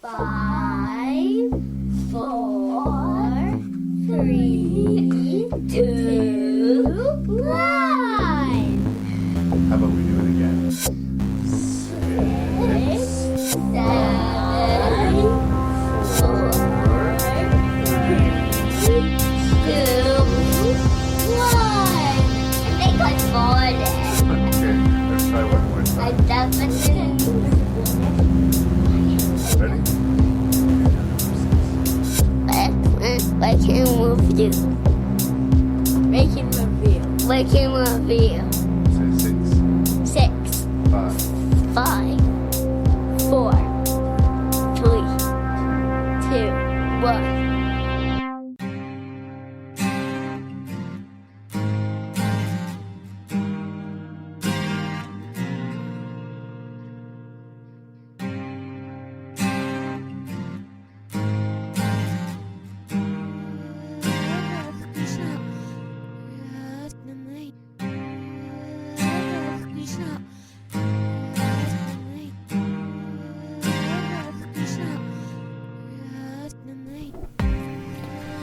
5, 4, 3, 2, 1. How about we do it again? 6, 7, 4, 3, 2, 1. I think I followed it. Okay, let's try one more I time. definitely. Ready? I can move you. Making reveal. Making reveal. Say 6, 6, 5, 5, 4, 3, 2, 1.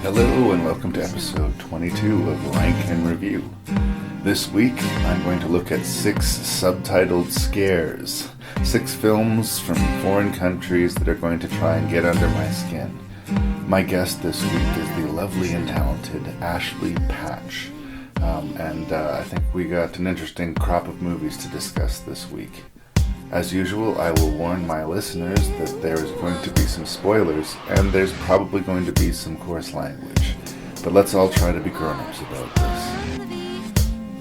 Hello and welcome to episode 22 of Rank and Review. This week I'm going to look at 6 subtitled scares. 6 films from foreign countries that are going to try and get under my skin. My guest this week is the lovely and talented Ashley Patch. I think we got an interesting crop of movies to discuss this week. As usual, I will warn my listeners that there is going to be some spoilers, and there's probably going to be some coarse language. But let's all try to be grown-ups about this.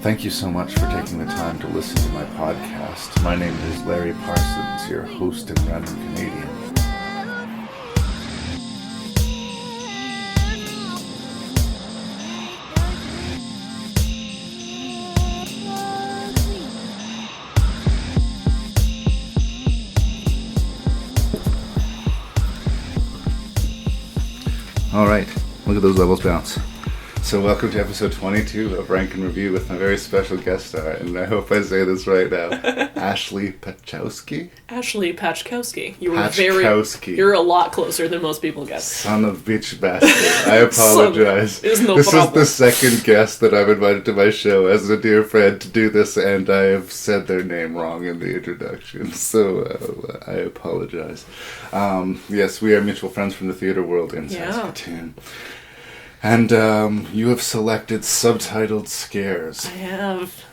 Thank you so much for taking the time to listen to my podcast. My name is Larry Parsons, your host and random Canadian. Alright, look at those levels bounce. So welcome to episode 22 of Rank and Review with my very special guest star, and I hope I say this right now, Ashley Pachowski? Ashley Pachkowski. You're a lot closer than most people guess. Son of bitch bastard. I apologize. This is the second guest that I've invited to my show as a dear friend to do this, and I have said their name wrong in the introduction, so I apologize. Yes, we are mutual friends from the theater world in Saskatoon. And you have selected subtitled scares. I have.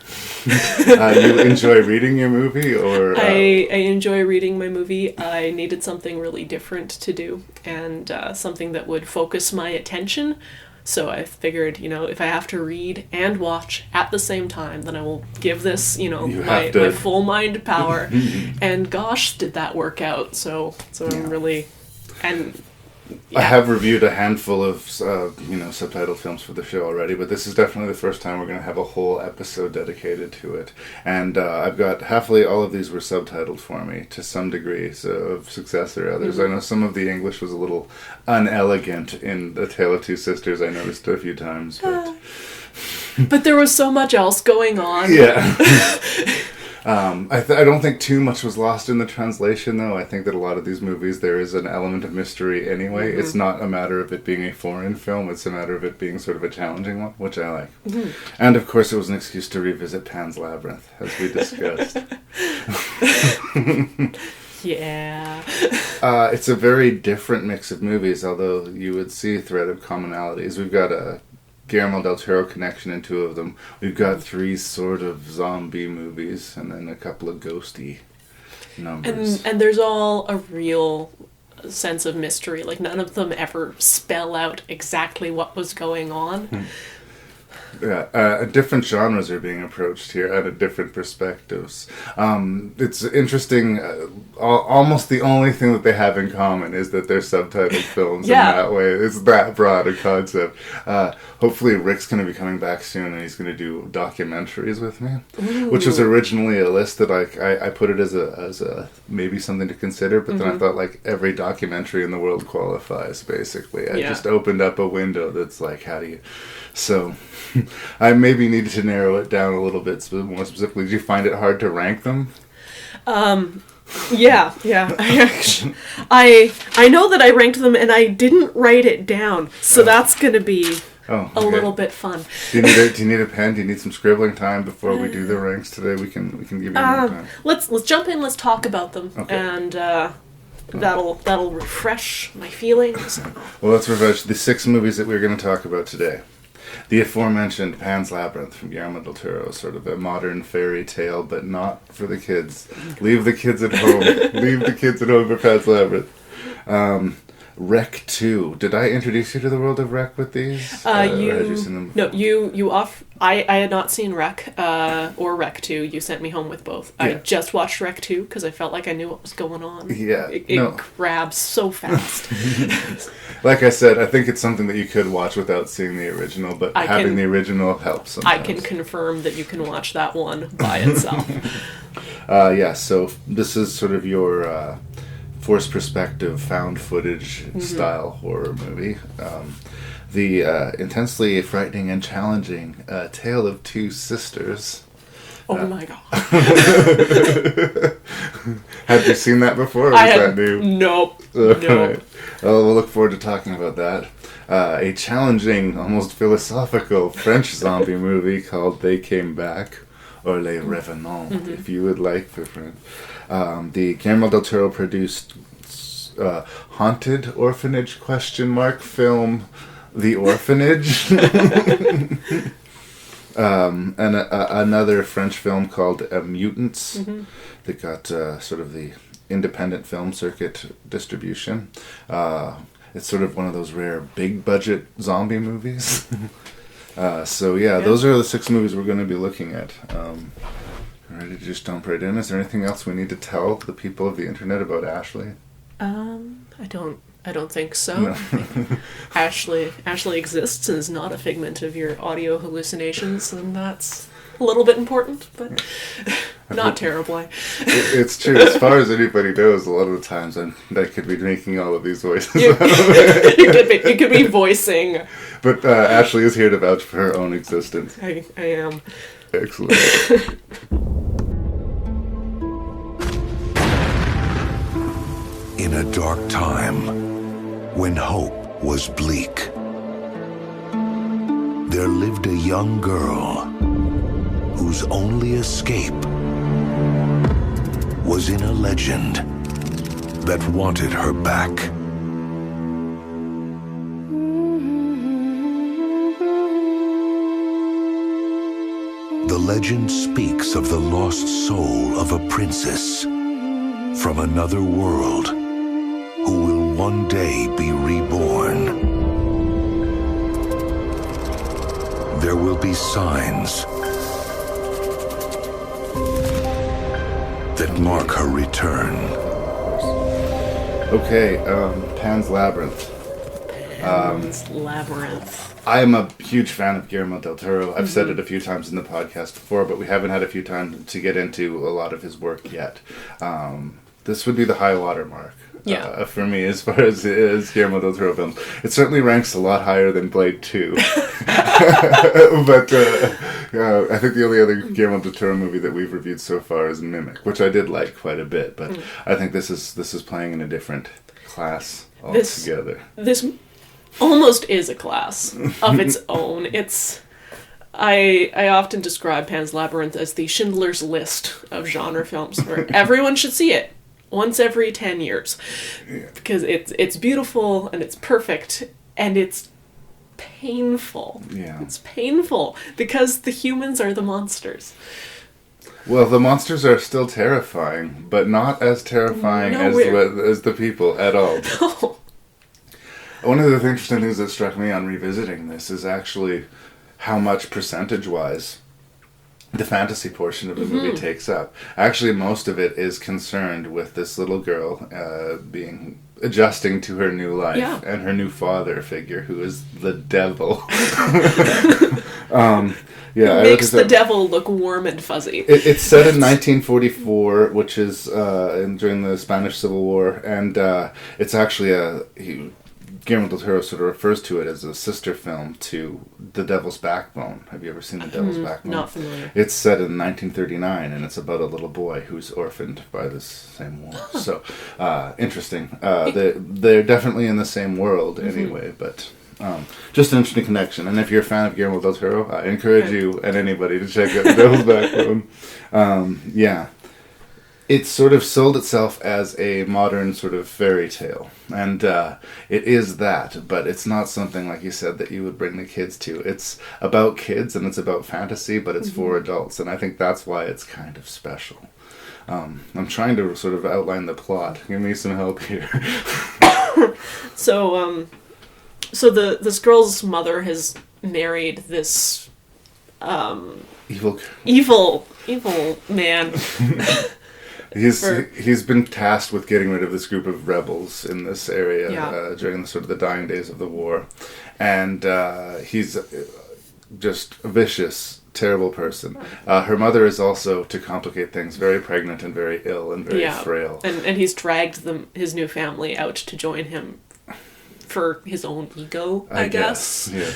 You enjoy reading your movie, or I enjoy reading my movie. I needed something really different to do, and something that would focus my attention. So I figured, if I have to read and watch at the same time, then I will give this, my full mind power. And gosh, did that work out? So I'm really, and. Yeah. I have reviewed a handful of, subtitled films for the show already, but this is definitely the first time we're going to have a whole episode dedicated to it. And I've got, happily all of these were subtitled for me to some degree, so of success or others. Mm-hmm. I know some of the English was a little unelegant in The Tale of Two Sisters, I noticed a few times. But there was so much else going on. Yeah. I don't think too much was lost in the translation, though. I think that a lot of these movies, there is an element of mystery anyway. Mm-hmm. It's not a matter of it being a foreign film. It's a matter of it being sort of a challenging one, which I like. Mm-hmm. And, of course, it was an excuse to revisit Pan's Labyrinth, as we discussed. Yeah. It's a very different mix of movies, although you would see a thread of commonalities. We've got a Guillermo del Toro connection in 2 of them. We've got 3 sort of zombie movies, and then a couple of ghosty numbers. And there's all a real sense of mystery. Like, none of them ever spell out exactly what was going on. Yeah, different genres are being approached here and different perspectives. It's interesting. Almost the only thing that they have in common is that they're subtitled films in that way. It's that broad a concept. Hopefully Rick's going to be coming back soon and he's going to do documentaries with me. Ooh. Which was originally a list that I put it as a maybe something to consider, but then I thought every documentary in the world qualifies, basically. I just opened up a window that's like, how do you... So I maybe needed to narrow it down a little bit more specifically. Did you find it hard to rank them? Yeah. I know that I ranked them and I didn't write it down, so that's gonna be a little bit fun. Do you need a pen? Do you need some scribbling time before we do the ranks today? We can give you more time. Let's jump in. Let's talk about them, Okay. and that'll refresh my feelings. Well, let's refresh the 6 movies that we're going to talk about today. The aforementioned Pan's Labyrinth from Guillermo del Toro, sort of a modern fairy tale, but not for the kids. Leave the kids at home. Leave the kids at home for Pan's Labyrinth. Rec 2. Did I introduce you to the world of Rec with these? Had you seen them? No, you off. I had not seen Rec or Rec 2. You sent me home with both. Yeah. I just watched Rec 2 because I felt like I knew what was going on. Yeah, it grabs so fast. Like I said, I think it's something that you could watch without seeing the original, but having the original helps sometimes. I can confirm that you can watch that one by itself. So this is sort of your forced perspective, found footage style horror movie. The intensely frightening and challenging tale of 2 sisters. Oh my god. Had you seen that before, or was that new? Nope. Right. Well, we'll look forward to talking about that. A challenging, almost philosophical French zombie movie called They Came Back, or Les Revenants, if you would like for French. The Guillermo del Toro produced haunted orphanage ? Film, The Orphanage. And another French film called Mutants that got sort of the independent film circuit distribution. It's sort of one of those rare big budget zombie movies. Those are the 6 movies we're going to be looking at. Ready to just jump right in? Is there anything else we need to tell the people of the internet about Ashley? I don't think so. No. Ashley exists and is not a figment of your audio hallucinations, and that's a little bit important, but not terribly. It's true. As far as anybody knows, a lot of the times I could be making all of these voices. You could be voicing. But Ashley is here to vouch for her own existence. I am. Excellent. In a dark time, when hope was bleak, there lived a young girl whose only escape was in a legend that wanted her back. The legend speaks of the lost soul of a princess from another world who will one day be reborn. There will be signs that mark her return. Okay, Pan's Labyrinth. Pan's Labyrinth. I am a huge fan of Guillermo del Toro. I've said it a few times in the podcast before, but we haven't had a few times to get into a lot of his work yet. This would be the high water mark. For me, as far as Guillermo del Toro films. It certainly ranks a lot higher than Blade 2. But I think the only other Guillermo del Toro movie that we've reviewed so far is Mimic, which I did like quite a bit, but I think this is playing in a different class altogether. This almost is a class of its own. I often describe Pan's Labyrinth as the Schindler's List of genre films, where everyone should see it once every 10 years. Yeah. Because it's beautiful, and it's perfect, and it's painful. Yeah. It's painful, because the humans are the monsters. Well, the monsters are still terrifying, but not as terrifying as the people at all. No. One of the interesting things that struck me on revisiting this is actually how much percentage-wise the fantasy portion of the movie takes up. Actually, most of it is concerned with this little girl adjusting to her new life and her new father figure, who is the devil. It makes the devil look warm and fuzzy. It's set in 1944, which is during the Spanish Civil War, and it's actually Guillermo del Toro sort of refers to it as a sister film to The Devil's Backbone. Have you ever seen The Devil's Backbone? Not familiar. It's set in 1939, and it's about a little boy who's orphaned by this same war. So, interesting. They're definitely in the same world anyway, but... just an interesting connection. And if you're a fan of Guillermo del Toro, I encourage you and anybody to check out The Devil's Backbone. Yeah. It sort of sold itself as a modern sort of fairy tale. And it is that, but it's not something, like you said, that you would bring the kids to. It's about kids and it's about fantasy, but it's for adults. And I think that's why it's kind of special. I'm trying to sort of outline the plot. Give me some help here. So this girl's mother has married this evil man. He's been tasked with getting rid of this group of rebels in this area during the sort of the dying days of the war, and he's just a vicious, terrible person. Her mother is also, to complicate things, very pregnant and very ill and very frail. And he's dragged his new family out to join him for his own ego, I guess. Yeah.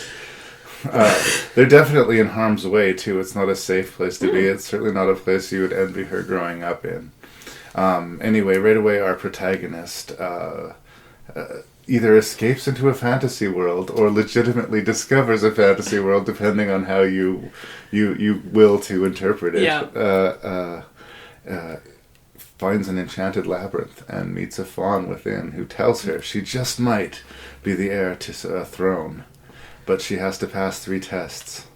They're definitely in harm's way too. It's not a safe place to be. It's certainly not a place you would envy her growing up in. Anyway, right away our protagonist either escapes into a fantasy world or legitimately discovers a fantasy world, depending on how you will to interpret it. Finds an enchanted labyrinth and meets a faun within who tells her she just might be the heir to a throne, but she has to pass 3 tests.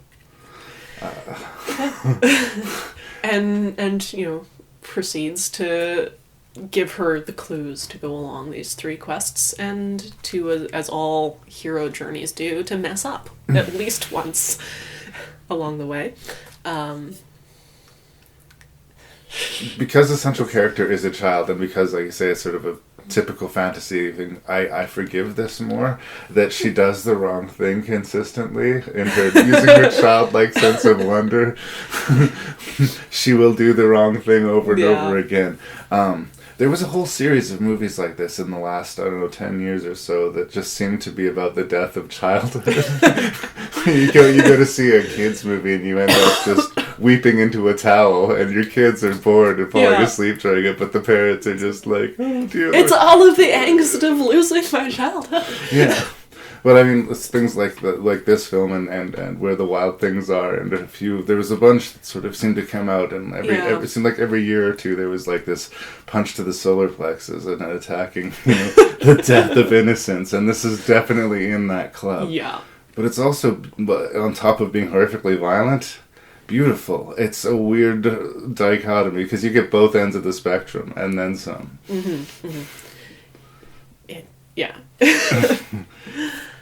And proceeds to give her the clues to go along these 3 quests, and to, as all hero journeys do, to mess up at least once along the way. Because the central character is a child, and because, like you say, it's sort of a typical fantasy thing, I forgive this more, that she does the wrong thing consistently in her using her childlike sense of wonder. She will do the wrong thing over and over again. There was a whole series of movies like this in the last, 10 years or so that just seemed to be about the death of childhood. you go to see a kids movie and you end up just weeping into a towel, and your kids are bored and falling asleep during it, but the parents are just like, oh dear. It's all of the angst of losing my childhood. Yeah. But I mean, it's things like this film and Where the Wild Things Are, and there was a bunch that sort of seemed to come out, and it seemed like every year or two there was like this punch to the solar plexus and attacking the death of innocence, and this is definitely in that club. Yeah. But it's also, on top of being horrifically violent, beautiful. It's a weird dichotomy because you get both ends of the spectrum and then some.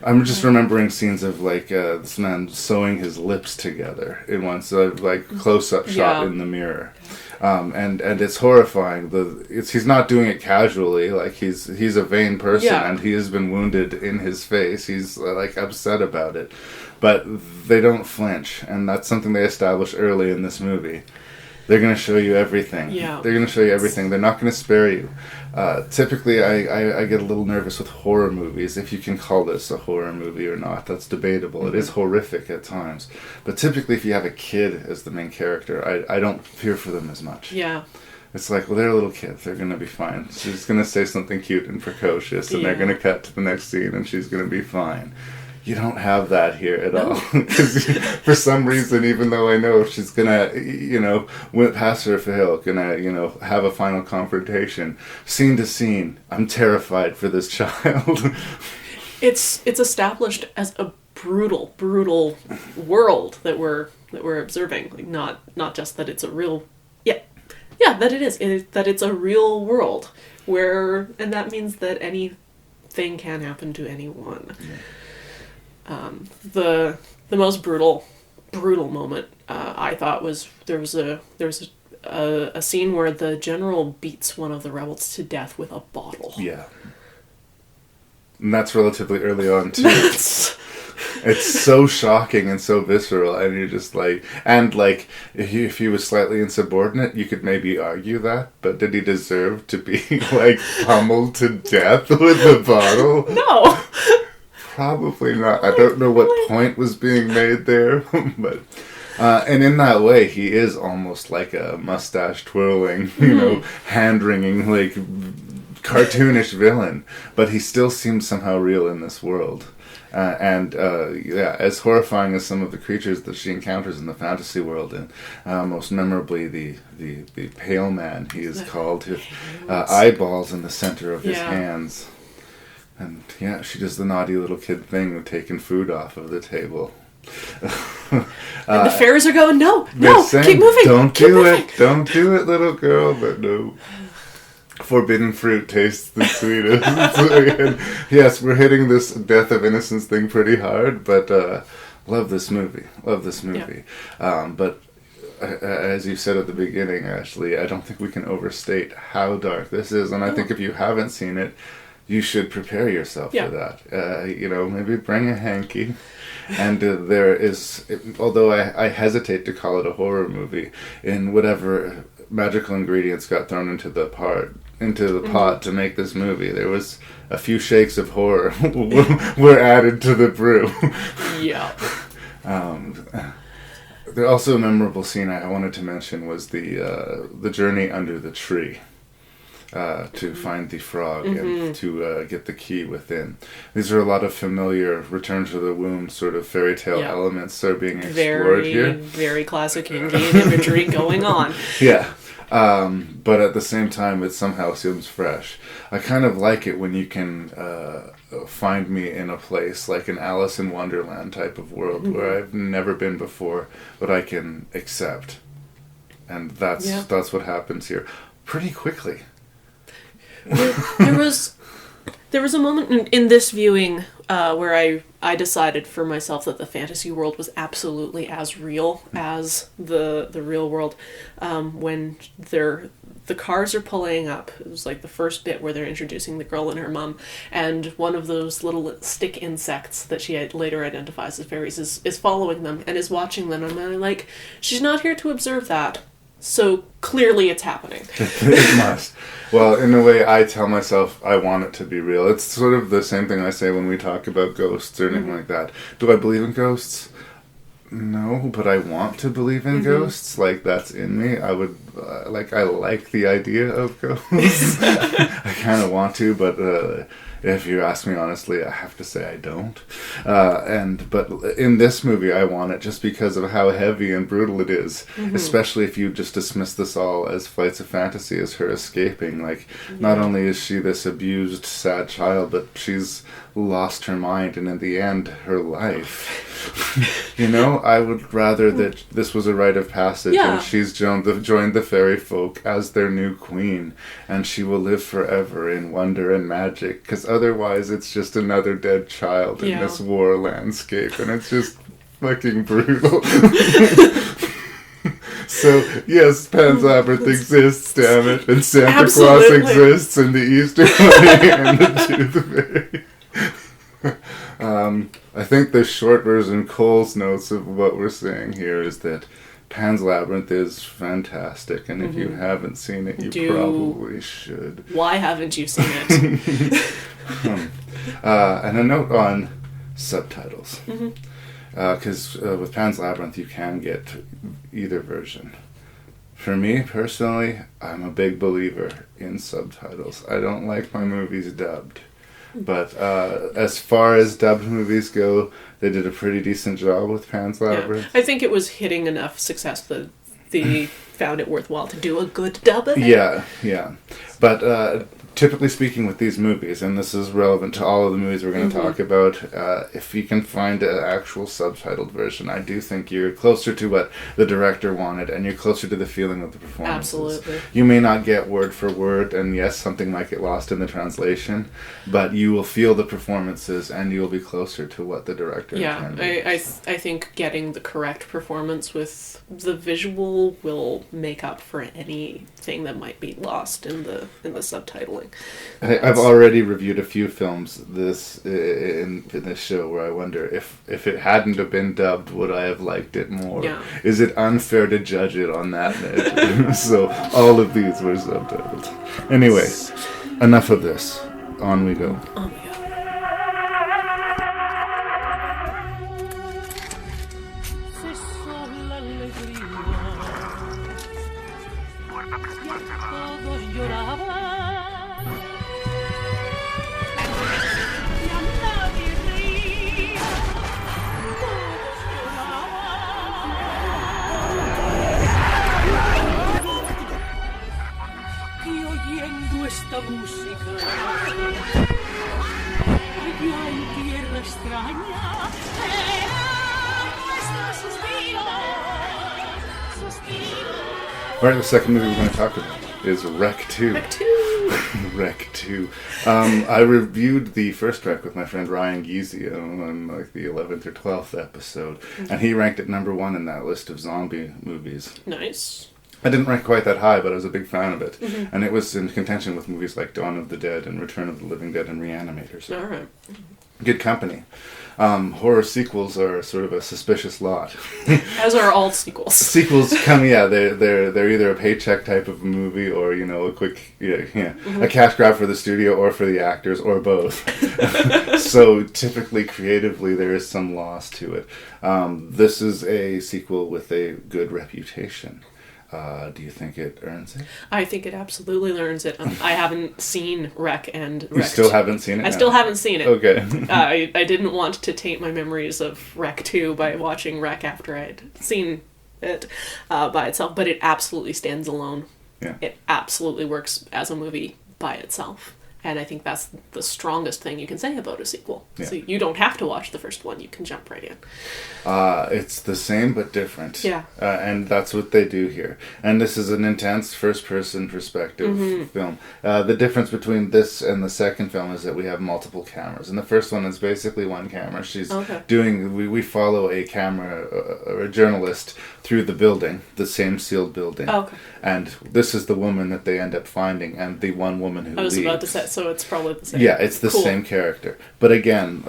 I'm just remembering scenes of this man sewing his lips together in one close-up shot in the mirror, and it's horrifying. He's not doing it casually. Like he's a vain person, and he has been wounded in his face. He's upset about it, but they don't flinch, and that's something they establish early in this movie. They're going to show you everything. Yeah. They're going to show you everything. They're not going to spare you. Typically, I get a little nervous with horror movies, if you can call this a horror movie or not. That's debatable. Mm-hmm. It is horrific at times. But typically, if you have a kid as the main character, I don't fear for them as much. Yeah. It's like, well, they're little kids. They're going to be fine. She's going to say something cute and precocious, and they're going to cut to the next scene, and she's going to be fine. You don't have that here at all. Because for some reason, even though I know she's going to, pass her for hill, going to, have a final confrontation, scene to scene, I'm terrified for this child. It's established as a brutal world that we're observing. Not just that it's a real... that it is. That it's a real world where... And that means that anything can happen to anyone. Yeah. The most brutal moment I thought was there was a scene where the general beats one of the rebels to death with a bottle. Yeah, and that's relatively early on too. It's so shocking and so visceral, and you're just like, and like, if he was slightly insubordinate, you could maybe argue that, but did he deserve to be, like, pummeled to death with a bottle? No! Probably not. I don't know what point was being made there, but... and in that way, he is almost like a mustache twirling, hand-wringing, like, cartoonish villain. But he still seems somehow real in this world. As horrifying as some of the creatures that she encounters in the fantasy world, and most memorably the Pale Man, he is called, with eyeballs in the center of his hands. And yeah, she does the naughty little kid thing of taking food off of the table. And the fairies are going, no, saying, keep moving. Don't do it, little girl. But no, forbidden fruit tastes the sweetest. And yes, we're hitting this death of innocence thing pretty hard, but love this movie. Yeah. But as you said at the beginning, Ashley, I don't think we can overstate how dark this is, and I think if you haven't seen it, you should prepare yourself for that. Maybe bring a hanky. And there is, although I hesitate to call it a horror movie, in whatever magical ingredients got thrown into the pot to make this movie, there was a few shakes of horror were added to the brew. Yeah. There also a memorable scene I wanted to mention was the journey under the tree. To find the frog and to get the key within. These are a lot of familiar return to the womb sort of fairy tale elements that are being explored here. Very classic Indian imagery going on. Yeah. But at the same time, it somehow seems fresh. I kind of like it when you can find me in a place like an Alice in Wonderland type of world where I've never been before, but I can accept. And that's what happens here pretty quickly. There was a moment in this viewing where I decided for myself that the fantasy world was absolutely as real as the real world. When the cars are pulling up, it was like the first bit where they're introducing the girl and her mom, and one of those little stick insects that she later identifies as fairies is following them and is watching them, and I'm like, she's not here to observe that. So clearly it's happening. It must. Well, in a way, I tell myself I want it to be real. It's sort of the same thing I say when we talk about ghosts or anything like that. Do I believe in ghosts? No, but I want to believe in ghosts. Like, that's in me. I would, I like the idea of ghosts. I kind of want to, but if you ask me honestly, I have to say I don't. But in this movie, I want it just because of how heavy and brutal it is. Especially if you just dismiss this all as flights of fantasy, as her escaping. Like, not only is she this abused, sad child, but she's lost her mind and in the end, her life. I would rather that this was a rite of passage and she's joined the fairy folk as their new queen, and she will live forever in wonder and magic, because otherwise it's just another dead child in this war landscape, and it's just fucking brutal. So, yes, Pan's Labyrinth exists, damn it, and Santa Claus exists, and the Easter Bunny and the Tooth Fairy. I think the short version, Cole's notes of what we're saying here is that Pan's Labyrinth is fantastic, and if you haven't seen it, you probably should. Why haven't you seen it? And a note on subtitles. Because with Pan's Labyrinth, you can get either version. For me, personally, I'm a big believer in subtitles. I don't like my movies dubbed. But as far as dubbed movies go, they did a pretty decent job with Pan's Labyrinth. I think it was hitting enough success that they found it worthwhile to do a good dub of it. Yeah. But typically speaking with these movies, and this is relevant to all of the movies we're going to talk about, if you can find an actual subtitled version, I do think you're closer to what the director wanted, and you're closer to the feeling of the performances. Absolutely. You may not get word for word, and yes, something might get lost in the translation, but you will feel the performances, and you will be closer to what the director intended. I think getting the correct performance with the visual will make up for anything that might be lost in the subtitling. feeling. I've already reviewed a few films in this show where I wonder if it hadn't have been dubbed, would I have liked it more? Yeah. Is it unfair to judge it on that measure? So all of these were subtitled. Anyway, enough of this. On we go. Oh my god. Esta música allá en tierra extraña eran nuestros suspiros. Alright, the second movie we're going to talk about is Wreck 2. Wreck 2! Wreck 2. I reviewed the first Wreck with my friend Ryan Giese on like the 11th or 12th episode, and he ranked it number 1 in that list of zombie movies. Nice. I didn't rank quite that high, but I was a big fan of it. And it was in contention with movies like Dawn of the Dead and Return of the Living Dead and Reanimator. So Alright. good company. Horror sequels are sort of a suspicious lot. As are all sequels. Sequels they're either a paycheck type of movie or, you know, a quick, a cash grab for the studio or for the actors or both. So typically, creatively, there is some loss to it. This is a sequel with a good reputation. Do you think it earns it? I think it absolutely earns it. I haven't seen Wreck and Wreck. You still haven't seen it? I still haven't seen it. Okay. I didn't want to taint my memories of Wreck 2 by watching Wreck after I'd seen it by itself, but it absolutely stands alone. Yeah. It absolutely works as a movie by itself. And I think that's the strongest thing you can say about a sequel. Yeah. So you don't have to watch the first one. You can jump right in. It's the same but different. Yeah. And that's what they do here. And this is an intense first-person perspective film. The difference between this and the second film is that we have multiple cameras. And the first one is basically one camera. She's doing... We follow a camera, or a journalist, through the building, the same sealed building. Okay. And this is the woman that they end up finding, and the one woman who leaves. I was about to say, so it's probably the same. Yeah, it's the same character. But again,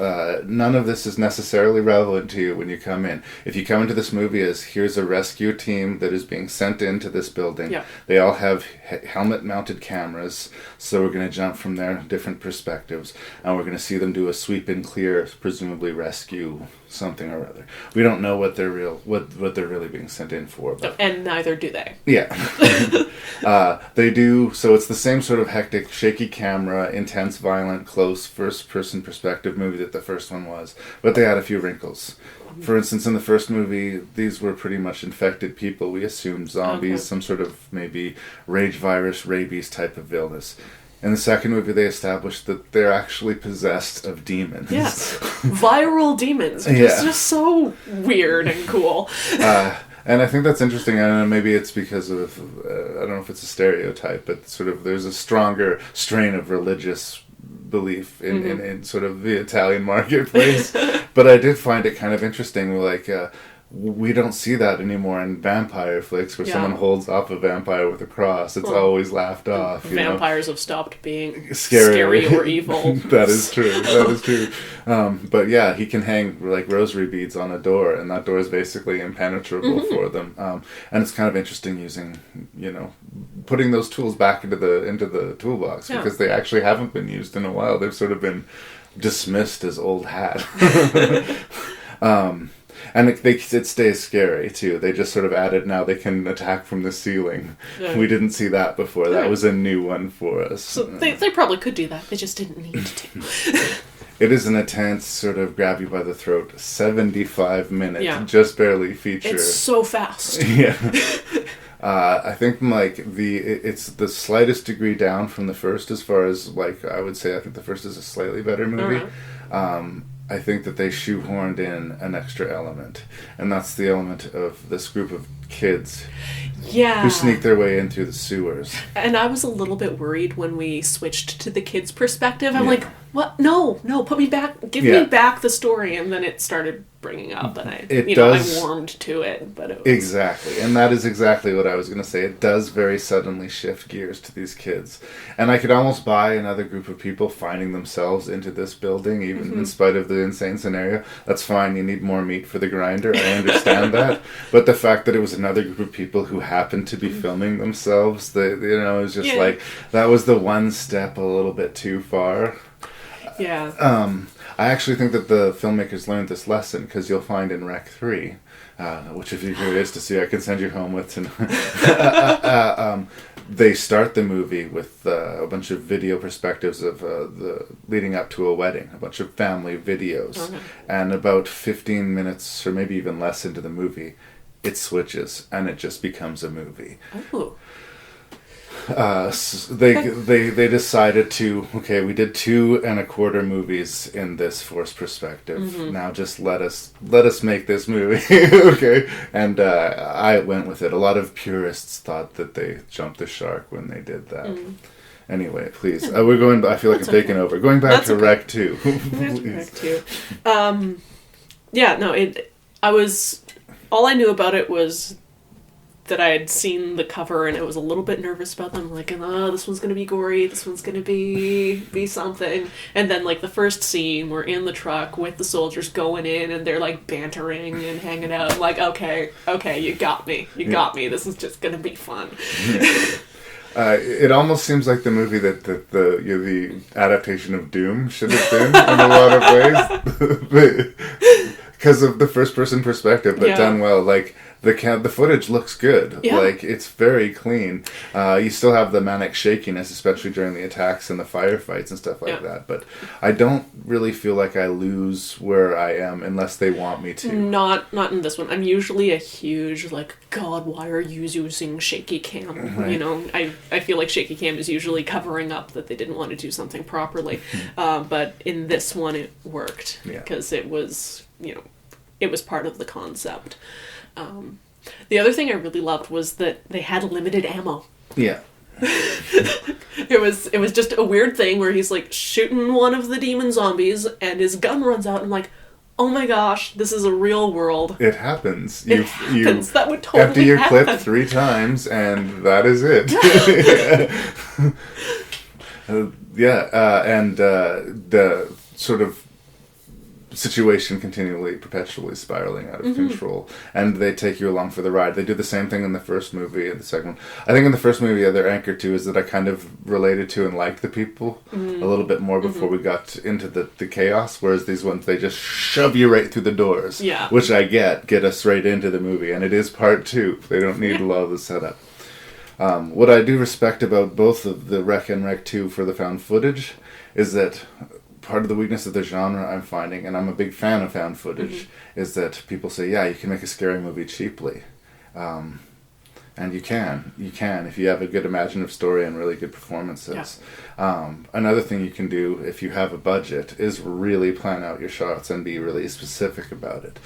none of this is necessarily relevant to you when you come in. If you come into this movie as, here's a rescue team that is being sent into this building. Yeah. They all have helmet-mounted cameras, so we're going to jump from their different perspectives, and we're going to see them do a sweep and clear, presumably rescue something or other. We don't know what they're really being sent in for. But and neither do they. yeah. They do, so it's the same sort of hectic, shaky camera, intense, violent, close, first-person perspective movie that the first one was, but they had a few wrinkles. For instance, in the first movie, these were pretty much infected people. We assumed zombies, some sort of maybe rage virus, rabies type of illness. In the second movie, they established that they're actually possessed of demons. Yes. Viral demons. Which is just so weird and cool. And I think that's interesting. I don't know, maybe it's because of, I don't know if it's a stereotype, but sort of there's a stronger strain of religious belief in sort of the Italian marketplace. But I did find it kind of interesting, like... we don't see that anymore in vampire flicks where someone holds up a vampire with a cross. It's always laughed off. Vampires have stopped being scary or evil. That is true. That is true. But yeah, he can hang like rosary beads on a door, and that door is basically impenetrable for them. And it's kind of interesting using, putting those tools back into the toolbox because they actually haven't been used in a while. They've sort of been dismissed as old hat. And it stays scary, too. They just sort of added, now they can attack from the ceiling. Yeah. We didn't see that before. That was a new one for us. So they probably could do that. They just didn't need to. It is an intense, sort of grab you by the throat, 75-minute, just barely feature. It's so fast. Yeah. I think it's the slightest degree down from the first as far as, I would say I think the first is a slightly better movie. I think that they shoehorned in an extra element, and that's the element of this group of kids who sneak their way in through the sewers. And I was a little bit worried when we switched to the kids' perspective. I'm like, what? No, put me back. Give me back the story. And then it started bringing up, and does. I warmed to it, but it was... Exactly, and that is exactly what I was going to say. It does very suddenly shift gears to these kids, and I could almost buy another group of people finding themselves into this building, even in spite of the insane scenario. That's fine. You need more meat for the grinder. I understand that, but the fact that it was another group of people who happened to be filming themselves, it was just like that was the one step a little bit too far. Yeah. I actually think that the filmmakers learned this lesson, because you'll find in Rec 3, which if you're curious to see, I can send you home with tonight. They start the movie with a bunch of video perspectives of the leading up to a wedding, a bunch of family videos. Okay. And about 15 minutes, or maybe even less into the movie, it switches, and it just becomes a movie. Oh. They decided to, okay, we did 2 1/4 movies in this forced perspective. Now just let us make this movie. Okay. And I went with it. A lot of purists thought that they jumped the shark when they did that. Anyway, please. We're going. I feel like I'm taking over. Going back to Rec 2. Rec 2. All I knew about it was that I had seen the cover, and I was a little bit nervous about them, like, oh, this one's gonna be gory, this one's gonna be something. And then, like, the first scene, we're in the truck with the soldiers going in, and they're, like, bantering and hanging out. I'm like, okay, you got me, this is just gonna be fun. It almost seems like the movie that the adaptation of Doom should have been, in a lot of ways. Because of the first-person perspective, but done well. Like, the footage looks good. Yeah. Like, it's very clean. You still have the manic shakiness, especially during the attacks and the firefights and stuff like that. But I don't really feel like I lose where I am unless they want me to. Not in this one. I'm usually a huge, like, God, why are you using shaky cam? Right. You know, I feel like shaky cam is usually covering up that they didn't want to do something properly. But in this one, it worked. Because it was, it was part of the concept. The other thing I really loved was that they had limited ammo. Yeah. It was just a weird thing where he's like shooting one of the demon zombies and his gun runs out, and I'm like, oh my gosh, this is a real world. It happens. It happens. That would totally after you're happen. clipped 3 times, and that is it. And the sort of situation perpetually spiraling out of control, and they take you along for the ride. They do the same thing in the first movie and the second one. I think in the first movie, they're anchored to is that I kind of related to and liked the people a little bit more before we got into the chaos, whereas these ones, they just shove you right through the doors, which I get us right into the movie, and it is part 2. They don't need a lot of the setup. What I do respect about both of the Rec and Rec 2 for the found footage is that part of the weakness of the genre I'm finding, and I'm a big fan of found footage, is that people say, you can make a scary movie cheaply. And you can if you have a good imaginative story and really good performances. Another thing you can do if you have a budget is really plan out your shots and be really specific about it.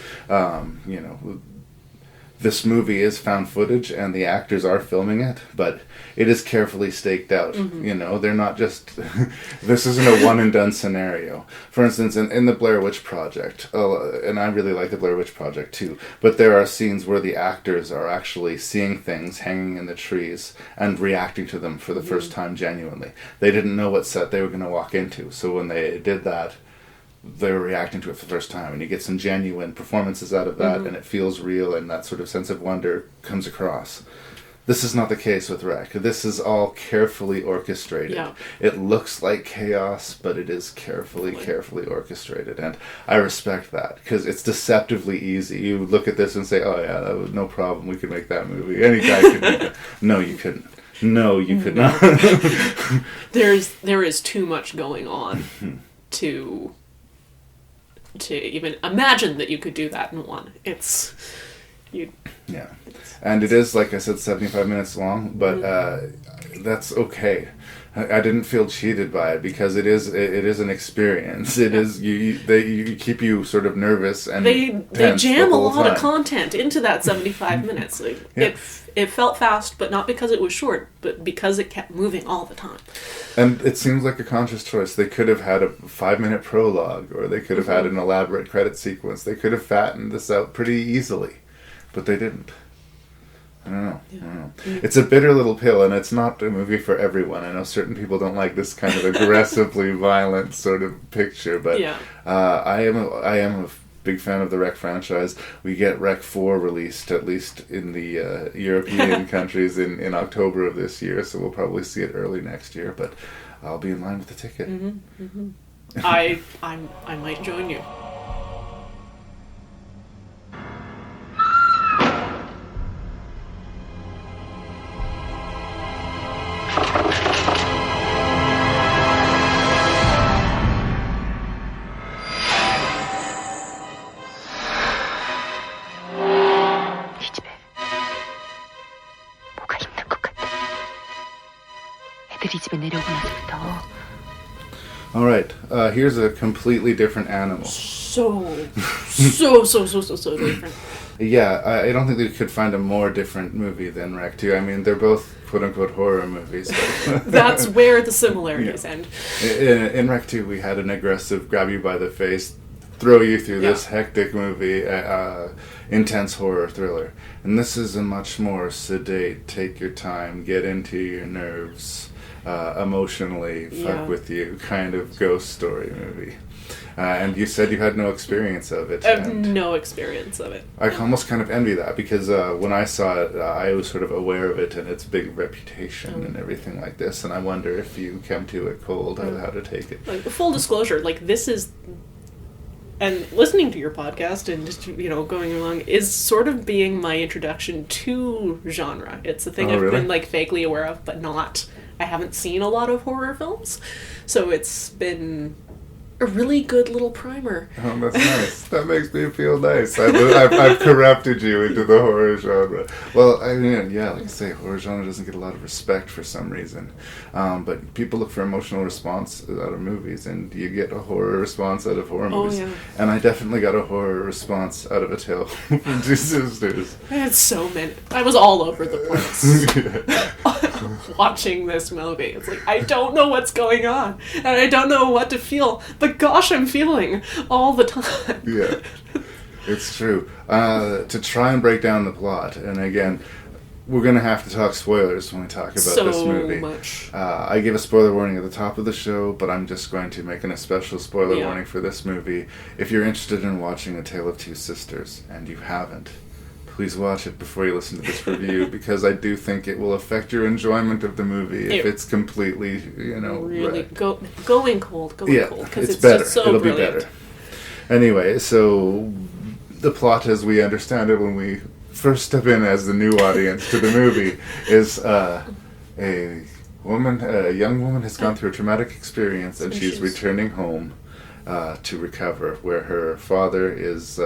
This movie is found footage and the actors are filming it, but it is carefully staked out. They're not just... this isn't a one-and-done scenario. For instance, in the Blair Witch Project, and I really like the Blair Witch Project too, but there are scenes where the actors are actually seeing things hanging in the trees and reacting to them for the first time genuinely. They didn't know what set they were going to walk into, so when they did that, they were reacting to it for the first time, and you get some genuine performances out of that, and it feels real, and that sort of sense of wonder comes across. This is not the case with Rec. This is all carefully orchestrated. It looks like chaos, but it is carefully orchestrated, and I respect that, because it's deceptively easy. You look at this and say, oh yeah, that was no problem, we could make that movie. Any guy could make it. No, you couldn't. No, you could not. There is too much going on to even imagine that you could do that in one. And it is, like I said, 75 minutes long, but that's okay. I didn't feel cheated by it because it is an experience. It is you keep you sort of nervous and they tense jam the a whole lot of time. content into that 75 minutes. Like, Yeah. it felt fast, but not because it was short, but because it kept moving all the time. And it seems like a conscious choice. They could have had a 5-minute prologue, or they could have had an elaborate credit sequence. They could have fattened this out pretty easily, but they didn't. I don't know. It's a bitter little pill, and it's not a movie for everyone. I know certain people don't like this kind of aggressively violent sort of picture, but Yeah. I am a big fan of the Rec franchise. We get Rec 4 released, at least in the European countries, in October of this year, so we'll probably see it early next year, but I'll be in line with the ticket. I might join you. 이 집에 뭐가 있는 것 같아. 애들이 집에 내려오고 나서부터 Alright, here's a completely different animal. So different. Yeah, I don't think they could find a more different movie than Rec 2. I mean, they're both quote-unquote horror movies. But That's where the similarities end. in Rec 2, we had an aggressive grab you by the face, throw you through this Yeah. hectic movie, intense horror thriller. And this is a much more sedate, take your time, get into your nerves, emotionally fuck Yeah. with you kind of ghost story movie. And you said you had no experience of it. I have and no experience of it. I almost kind of envy that because when I saw it, I was sort of aware of it and its big reputation and everything like this. And I wonder if you came to it cold, how to take it. Like, full disclosure, like, this is... And listening to your podcast and just, going along is sort of being my introduction to genre. It's a thing Oh, I've really? been, like, vaguely aware of, but not... I haven't seen a lot of horror films. So it's been a really good little primer. Oh, that's nice. That makes me feel nice. I've corrupted you into the horror genre. Well, I mean, yeah, like I say, horror genre doesn't get a lot of respect for some reason. But people look for emotional response out of movies, and you get a horror response out of horror movies. yeah. And I definitely got a horror response out of A Tale from Two Sisters. I had so many. I was all over the place watching this movie. It's like, I don't know what's going on, and I don't know what to feel, but gosh, I'm feeling all the time. Yeah, it's true. To try and break down the plot, and again, we're going to have to talk spoilers when we talk about So this movie. much. I gave a spoiler warning at the top of the show, but I'm just going to make a special spoiler Yeah. warning for this movie. If you're interested in watching A Tale of Two Sisters, and you haven't, please watch it before you listen to this review, because I do think it will affect your enjoyment of the movie if It- it's completely, Really wrecked. going cold, because it's it's better. just so It'll brilliant. be better. Anyway, so the plot, as we understand it when we first step in as the new audience to the movie, is a young woman has gone through a traumatic experience, and she's returning home to recover, where her father has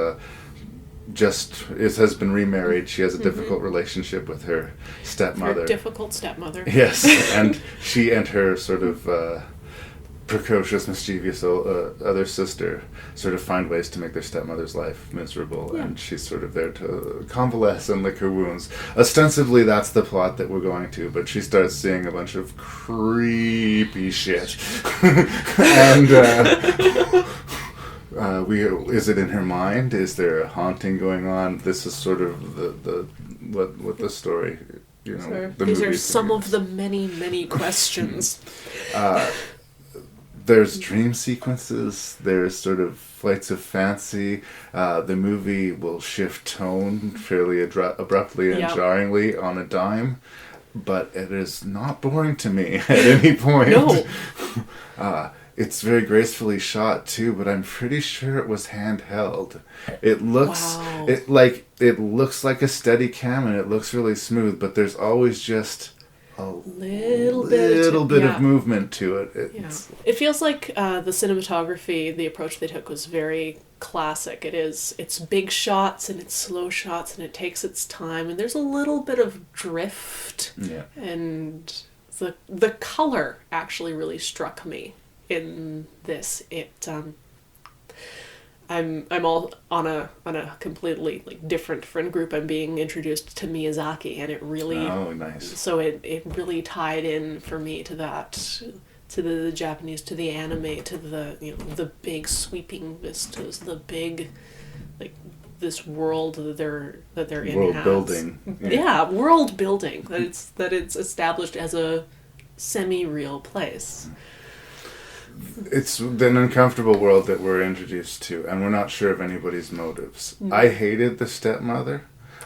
been remarried. She has a difficult relationship with her stepmother. Her difficult stepmother. Yes, and she and her sort of precocious, mischievous other sister sort of find ways to make their stepmother's life miserable, and she's sort of there to convalesce and lick her wounds. Ostensibly, that's the plot that we're going to, but she starts seeing a bunch of creepy shit. And is it in her mind? Is there a haunting going on? This is sort of what the story, the These are movie's some doing. of the many questions. There's dream sequences, there's sort of flights of fancy. The movie will shift tone fairly abruptly and Yeah. jarringly on a dime, but it is not boring to me at any point. No. It's very gracefully shot too, but I'm pretty sure it was handheld. It looks Wow. it looks like a steady cam, and it looks really smooth, but there's always just a Little bit yeah. of movement to it. Yeah. It feels like the cinematography, the approach they took was very classic. It's big shots and it's slow shots and it takes its time, and there's a little bit of drift Yeah. and the color actually really struck me in this. I'm all on a completely like different friend group. I'm being introduced to Miyazaki, and it really nice. So it really tied in for me to that, to the Japanese, to the anime, to the the big sweeping vistas, the big like this world that they're in. World building. Yeah, world building. That it's established as a semi-real place. It's an uncomfortable world that we're introduced to, and we're not sure of anybody's motives. I hated the stepmother,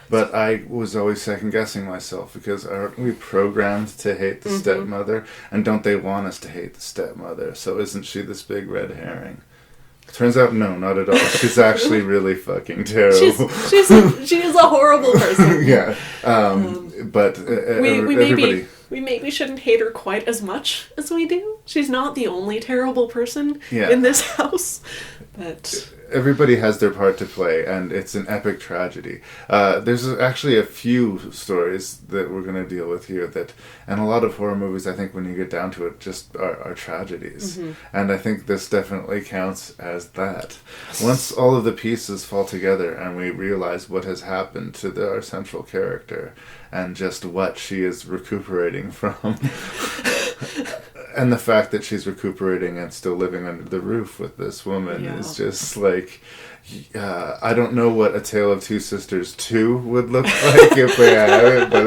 but I was always second-guessing myself, because aren't we programmed to hate the stepmother? And don't they want us to hate the stepmother? So isn't she this big red herring? Turns out, no, not at all. She's actually really fucking terrible. She is a horrible person. Yeah. But everybody... We maybe shouldn't hate her quite as much as we do. She's not the only terrible person Yeah. in this house. But everybody has their part to play, and it's an epic tragedy. There's actually a few stories that we're going to deal with here and a lot of horror movies, I think, when you get down to it, just are tragedies. And I think this definitely counts as that. Once all of the pieces fall together and we realize what has happened to our central character and just what she is recuperating from... And the fact that she's recuperating and still living under the roof with this woman is just like... I don't know what A Tale of Two Sisters 2 would look like if they had it, but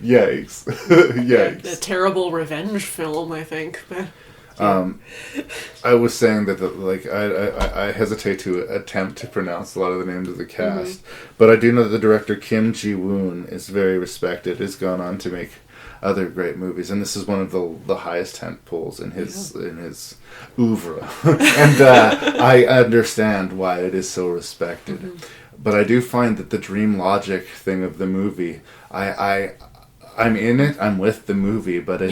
yikes. Yikes. a terrible revenge film, I think. But, I was saying that I hesitate to attempt to pronounce a lot of the names of the cast, but I do know that the director Kim Ji-woon is very respected, has gone on to make other great movies, and this is one of the highest tent poles in his oeuvre. And I understand why it is so respected. But I do find that the dream logic thing of the movie, I'm in it, I'm with the movie, but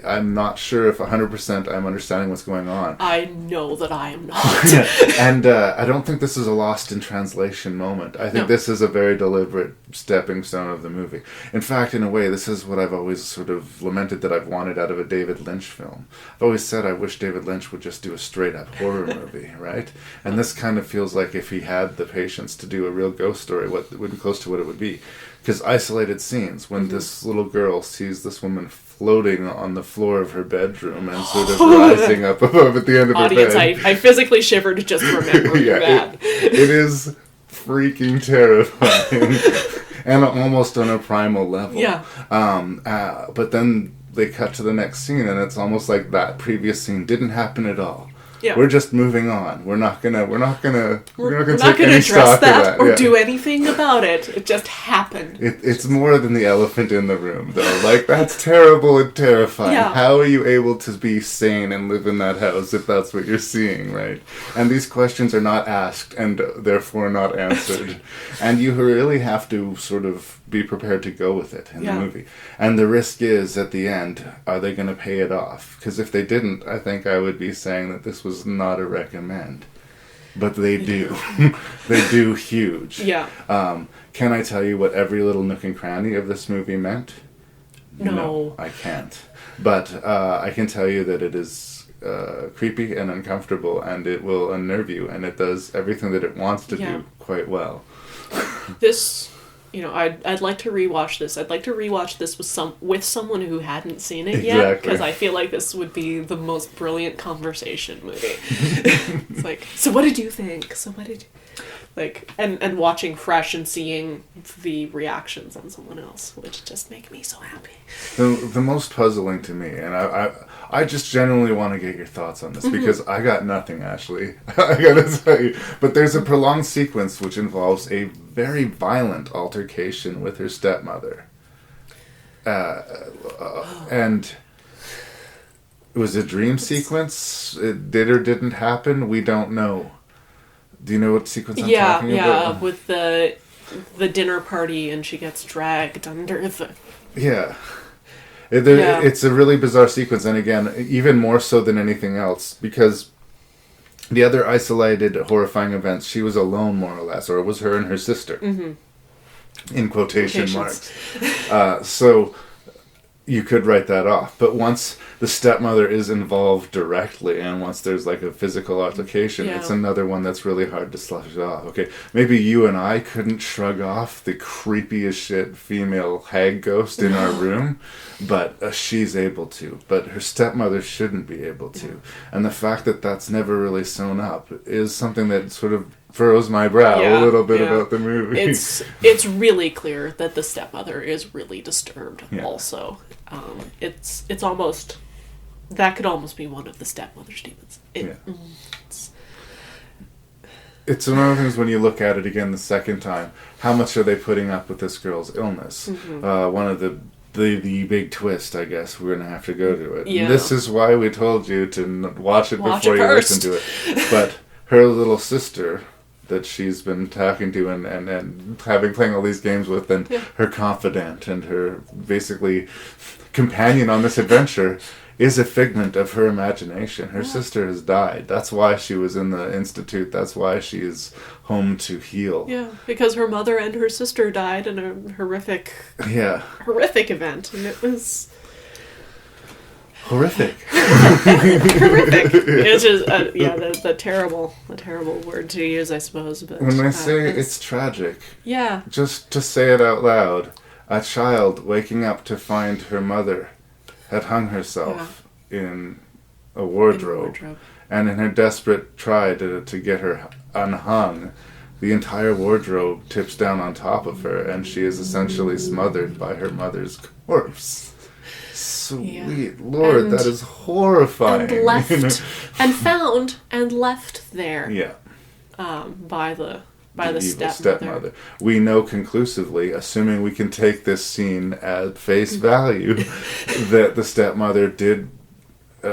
I'm not sure if 100% I'm understanding what's going on. I know that I am not. And I don't think this is a lost in translation moment. I think this is a very deliberate stepping stone of the movie. In fact, in a way, this is what I've always sort of lamented that I've wanted out of a David Lynch film. I've always said I wish David Lynch would just do a straight-up horror movie, right? And this kind of feels like if he had the patience to do a real ghost story, what would be close to what it would be. Because isolated scenes, when this little girl sees this woman floating on the floor of her bedroom and sort of rising up above at the end of her bed. Audience, I physically shivered just remembering that. It is freaking terrifying. And almost on a primal level. Yeah. But then they cut to the next scene, and it's almost like that previous scene didn't happen at all. Yeah. We're just moving on. We're not gonna address take any stock of that or do anything about it. It just happened. It's more than the elephant in the room, though. Like, that's terrible and terrifying. Yeah. How are you able to be sane and live in that house if that's what you're seeing, right? And these questions are not asked and therefore not answered. And you really have to sort of be prepared to go with it in the movie. And the risk is, at the end, are they going to pay it off? Because if they didn't, I think I would be saying that this was not a recommend. But they do. They do huge. Yeah. Can I tell you what every little nook and cranny of this movie meant? No. I can't. But I can tell you that it is creepy and uncomfortable, and it will unnerve you, and it does everything that it wants to do quite well. This... I'd like to rewatch this. I'd like to rewatch this with someone who hadn't seen it yet, because I feel like this would be the most brilliant conversation movie. It's like, so what did you think? So what did you... Like, and watching fresh and seeing the reactions on someone else, which just make me so happy. The most puzzling to me, and I just genuinely want to get your thoughts on this, because I got nothing, Ashley. I gotta tell you. But there's a prolonged sequence which involves a very violent altercation with her stepmother. And it was a dream sequence. It did or didn't happen. We don't know. Do you know what sequence I'm talking about? Yeah, with the dinner party, and she gets dragged under the... Yeah. It's a really bizarre sequence, and again, even more so than anything else, because the other isolated, horrifying events, she was alone, more or less, or it was her and her sister. In quotation marks. So you could write that off. But once the stepmother is involved directly, and once there's like a physical altercation, Yeah. it's another one that's really hard to slush off. Okay, maybe you and I couldn't shrug off the creepy as shit female hag ghost in our room, but she's able to. But her stepmother shouldn't be able to. And the fact that that's never really sewn up is something that sort of furrows my brow a little bit about the movie. It's really clear that the stepmother is really disturbed. Yeah. Also, it's almost that could almost be one of the stepmother's demons. It's one of the things when you look at it again the second time. How much are they putting up with this girl's illness? One of the big twist, I guess, we're going to have to go to it. Yeah. This is why we told you to watch it before you first. listen to it. But her little sister that she's been talking to and playing all these games with, and her confidant and her basically companion on this adventure is a figment of her imagination. Her sister has died. That's why she was in the institute. That's why she is home to heal. Yeah, because her mother and her sister died in a horrific event, and it was horrific. horrific. It's just the terrible word to use, I suppose. But When I say it's tragic, yeah, just to say it out loud, a child waking up to find her mother had hung herself in a wardrobe, and in her desperate try to get her unhung, the entire wardrobe tips down on top of her, and she is essentially smothered by her mother's corpse. Sweet Lord, that is horrifying. And left and found and left there. Yeah. By the evil stepmother. We know conclusively, assuming we can take this scene at face value, that the stepmother did.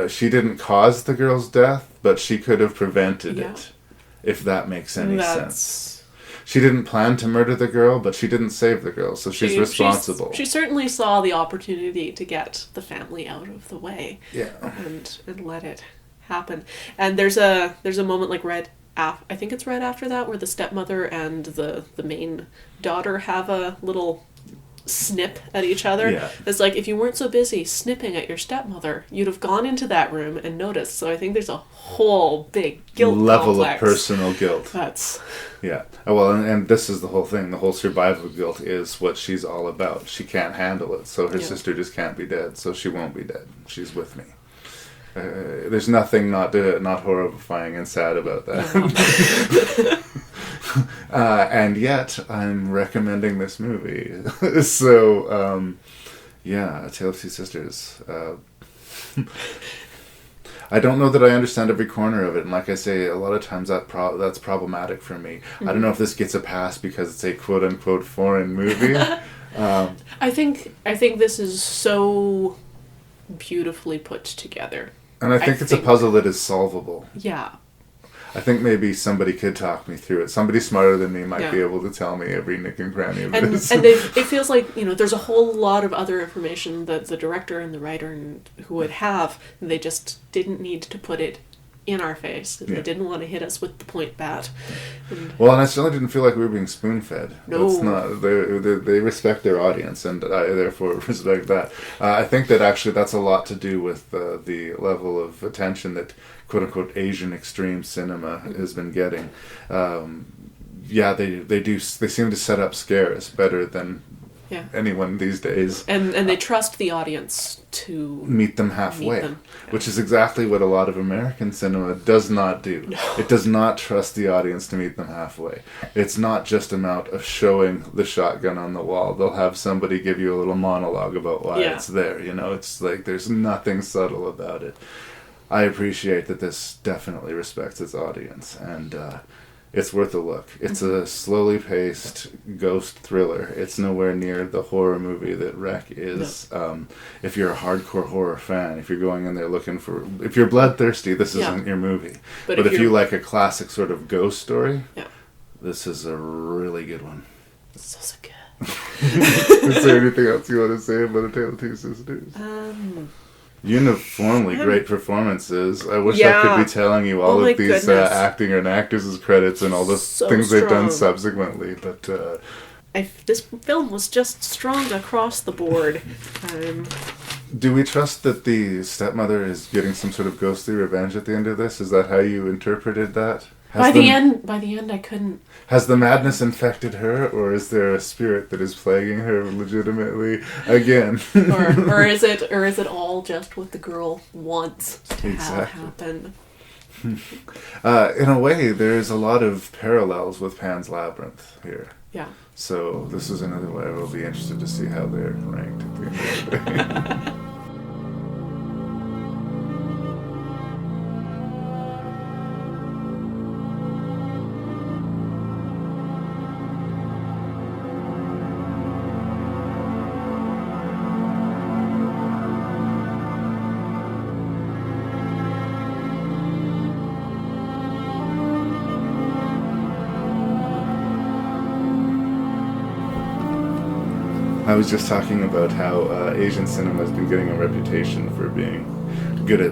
She didn't cause the girl's death, but she could have prevented it, if that makes any sense. She didn't plan to murder the girl, but she didn't save the girl, so she's responsible. She certainly saw the opportunity to get the family out of the way, and let it happen. And there's a moment like I think it's right after that, where the stepmother and the main daughter have a little snip at each other. Yeah. It's like, if you weren't so busy snipping at your stepmother, you'd have gone into that room and noticed. So I think there's a whole big guilt level complex. of personal guilt. That's... Yeah. Well, and this is the whole thing. The whole survival guilt is what she's all about. She can't handle it, so her sister just can't be dead, so she won't be dead. She's with me. There's nothing not horrifying and sad about that. And yet, I'm recommending this movie. So, A Tale of Two Sisters. I don't know that I understand every corner of it, and like I say, a lot of times that's problematic for me. I don't know if this gets a pass because it's a quote-unquote foreign movie. I think this is so beautifully put together. And I think it's a puzzle that is solvable. Yeah. I think maybe somebody could talk me through it. Somebody smarter than me might be able to tell me every nick and cranny of this. And it feels like, there's a whole lot of other information that the director and the writer who would have. They just didn't need to put it in our face. They didn't want to hit us with the point bat. And I certainly didn't feel like we were being spoon-fed. No. That's not, they respect their audience, and I therefore respect that. I think that actually that's a lot to do with the level of attention that quote-unquote Asian extreme cinema has been getting. They seem to set up scares better than anyone these days. And they trust the audience to meet them halfway, which is exactly what a lot of American cinema does not do. No. It does not trust the audience to meet them halfway. It's not just about of showing the shotgun on the wall. They'll have somebody give you a little monologue about why it's there. It's like there's nothing subtle about it. I appreciate that this definitely respects its audience, and it's worth a look. It's a slowly paced ghost thriller. It's nowhere near the horror movie that Wreck is. No. If you're a hardcore horror fan, if you're going in there looking for... If you're bloodthirsty, this isn't your movie. But if you like a classic sort of ghost story, this is a really good one. So good. Is there anything else you want to say about A Tale of Two Sisters? Uniformly great performances. I wish I could be telling you all of these acting and actors' credits and all the things they've done subsequently, but this film was just strong across the board. Do we trust that the stepmother is getting some sort of ghostly revenge at the end of this? Is that how you interpreted that? By the end, I couldn't. Has the madness infected her, or is there a spirit that is plaguing her legitimately again? or is it all just what the girl wants to have happen? In a way, there's a lot of parallels with Pan's Labyrinth here. Yeah. So this is another way we'll be interested to see how they're ranked at the end of the day. I was just talking about how Asian cinema has been getting a reputation for being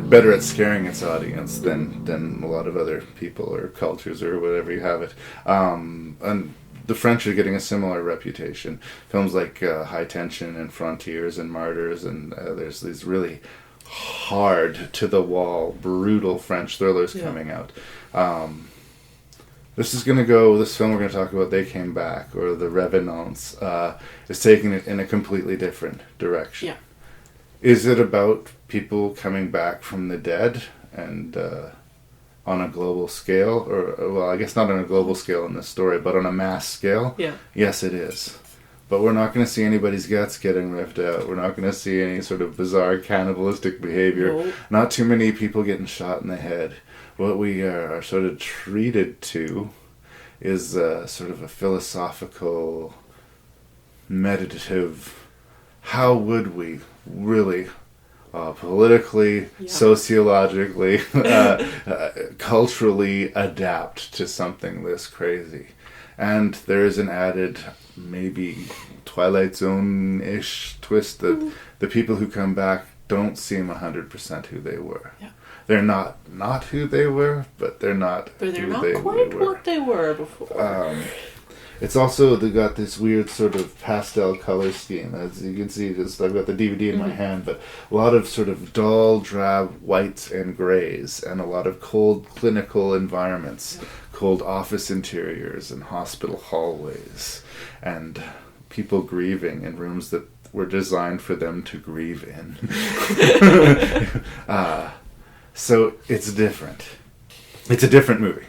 better at scaring its audience than a lot of other people or cultures or whatever you have it. And the French are getting a similar reputation. Films like High Tension and Frontiers and Martyrs, and there's these really hard, to-the-wall, brutal French thrillers coming out. This film we're going to talk about, They Came Back, or The Revenants, is taking it in a completely different direction. Yeah. Is it about people coming back from the dead and on a global scale? Or, well, I guess not on a global scale in this story, but on a mass scale? Yeah. Yes, it is. But we're not going to see anybody's guts getting ripped out. We're not going to see any sort of bizarre cannibalistic behavior. No. Not too many people getting shot in the head. What we are sort of treated to is sort of a philosophical, meditative, how would we really politically, sociologically, culturally adapt to something this crazy? And there is an added, maybe Twilight Zone-ish twist that the people who come back don't seem 100% who they were. Yeah. They're not who they were, but they're not But they're who not they quite were. what they were before. It's also, they got this weird sort of pastel color scheme. As you can see, I've got the DVD in my hand, but a lot of sort of dull, drab whites and grays, and a lot of cold clinical environments, cold office interiors and hospital hallways, and people grieving in rooms that were designed for them to grieve in. So it's different. It's a different movie.